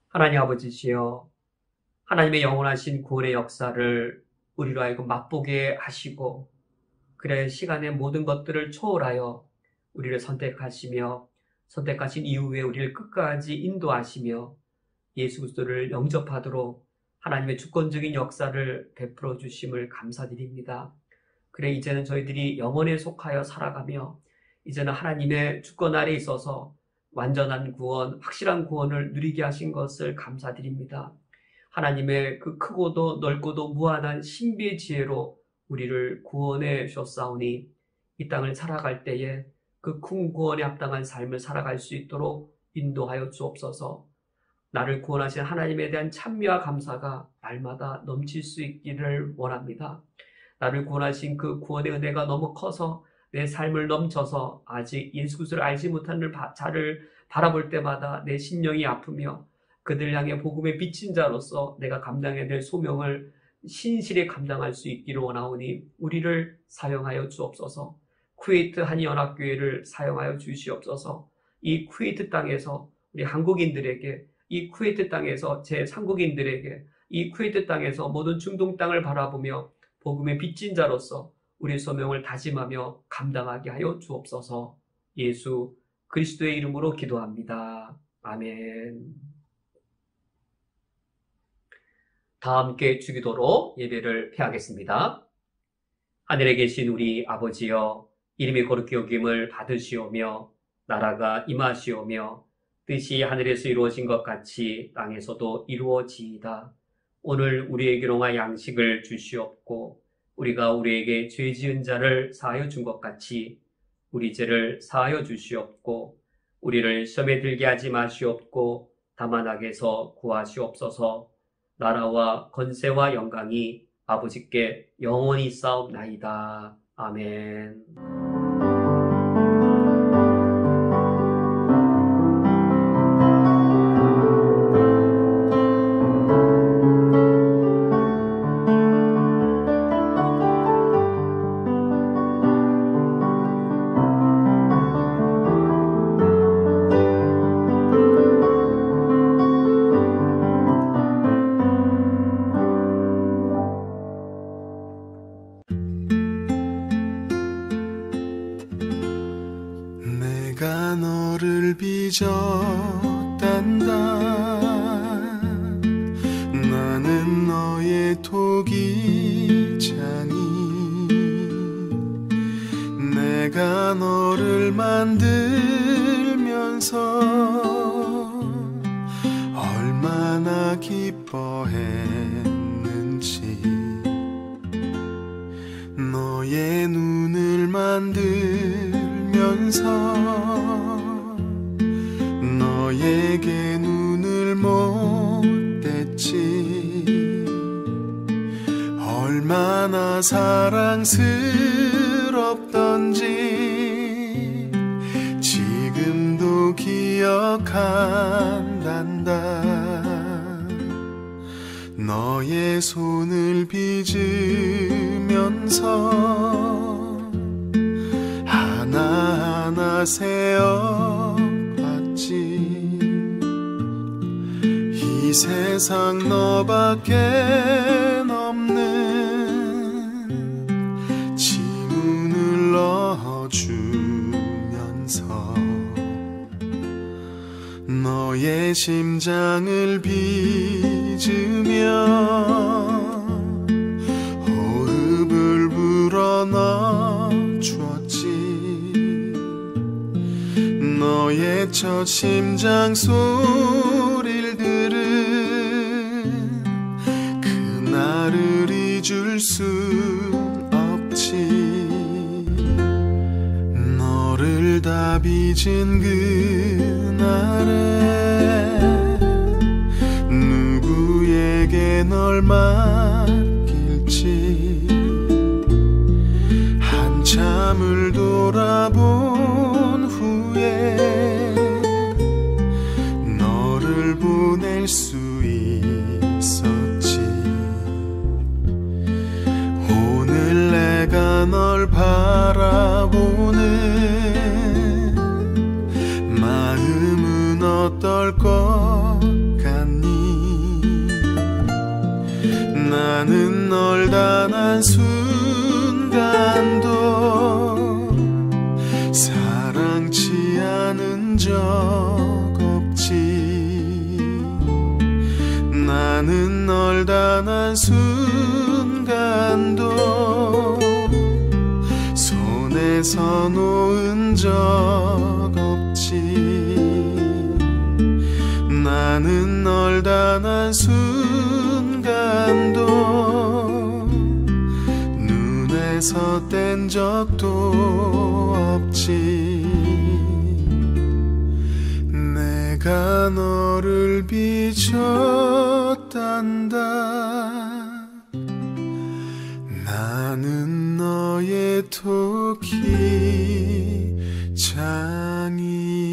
하나님 아버지시여, 하나님의 영원하신 구원의 역사를 우리로 하여금 맛보게 하시고, 그래 시간의 모든 것들을 초월하여 우리를 선택하시며 선택하신 이후에 우리를 끝까지 인도하시며 예수 그리스도를 영접하도록 하나님의 주권적인 역사를 베풀어 주심을 감사드립니다. 그래 이제는 저희들이 영원에 속하여 살아가며 이제는 하나님의 주권 아래 있어서 완전한 구원, 확실한 구원을 누리게 하신 것을 감사드립니다. 하나님의 그 크고도 넓고도 무한한 신비의 지혜로 우리를 구원해 주셨사오니 이 땅을 살아갈 때에 그 큰 구원에 합당한 삶을 살아갈 수 있도록 인도하여 주옵소서. 나를 구원하신 하나님에 대한 찬미와 감사가 날마다 넘칠 수 있기를 원합니다. 나를 구원하신 그 구원의 은혜가 너무 커서 내 삶을 넘쳐서 아직 예수 그리스도를 알지 못하는 자를 바라볼 때마다 내 심령이 아프며 그들 향해 복음의 빚진 자로서 내가 감당해야 될 소명을 신실히 감당할 수 있기를 원하오니 우리를 사용하여 주옵소서. 쿠웨이트 한인연합교회를 사용하여 주시옵소서. 이 쿠웨이트 땅에서 우리 한국인들에게, 이 쿠웨이트 땅에서 제 삼국인들에게, 이 쿠웨이트 땅에서 모든 중동 땅을 바라보며 복음의 빚진 자로서 우리 소명을 다짐하며 감당하게 하여 주옵소서. 예수 그리스도의 이름으로 기도합니다. 아멘. 다 함께 주기도로 예배를 폐하겠습니다. 하늘에 계신 우리 아버지여, 이름이 거룩히 여김을 받으시오며 나라가 임하시오며 뜻이 하늘에서 이루어진 것 같이 땅에서도 이루어지이다. 오늘 우리에게 일용할 양식을 주시옵고 우리가 우리에게 죄 지은 자를 사하여 준 것 같이 우리 죄를 사하여 주시옵고 우리를 시험에 들게 하지 마시옵고 다만 악에서 구하시옵소서. 나라와 권세와 영광이 아버지께 영원히 싸움나이다. 아멘. 내가 너를 빚었단다. 나는 너의 토기장이. 내가 너를 만들면서 얼마나 기뻐했는지. 너의 눈을 만들면서 너에게 눈을 못 댔지. 얼마나 사랑스럽던지 지금도 기억한단다. 너의 손을 빚으면서 하나하나 세어봤지. 이 세상 너밖에 없는 지문을 넣어주면서 너의 심장을 빚으며 호흡을 불어넣어주었지. 너의 첫 심장 소리를 들은 그날을 잊을 수 없지. 너를 다 빚은 그날에 누구에게 널 맡길지. 한참을 돌아본 후에 너를 보낼 수 있었지. 오늘 내가 널 바라보는 마음은 어떨 것 같니? 나는 널 단 한순간도 사랑치 않은 적 없지. 나는 널 단 한순간도 손에서 놓은 적 없지. 나는 널 단 한순간도 눈에서 뗀 적도 없지. 내가 너를 빚었단다. 나는 너 너의 토기 장이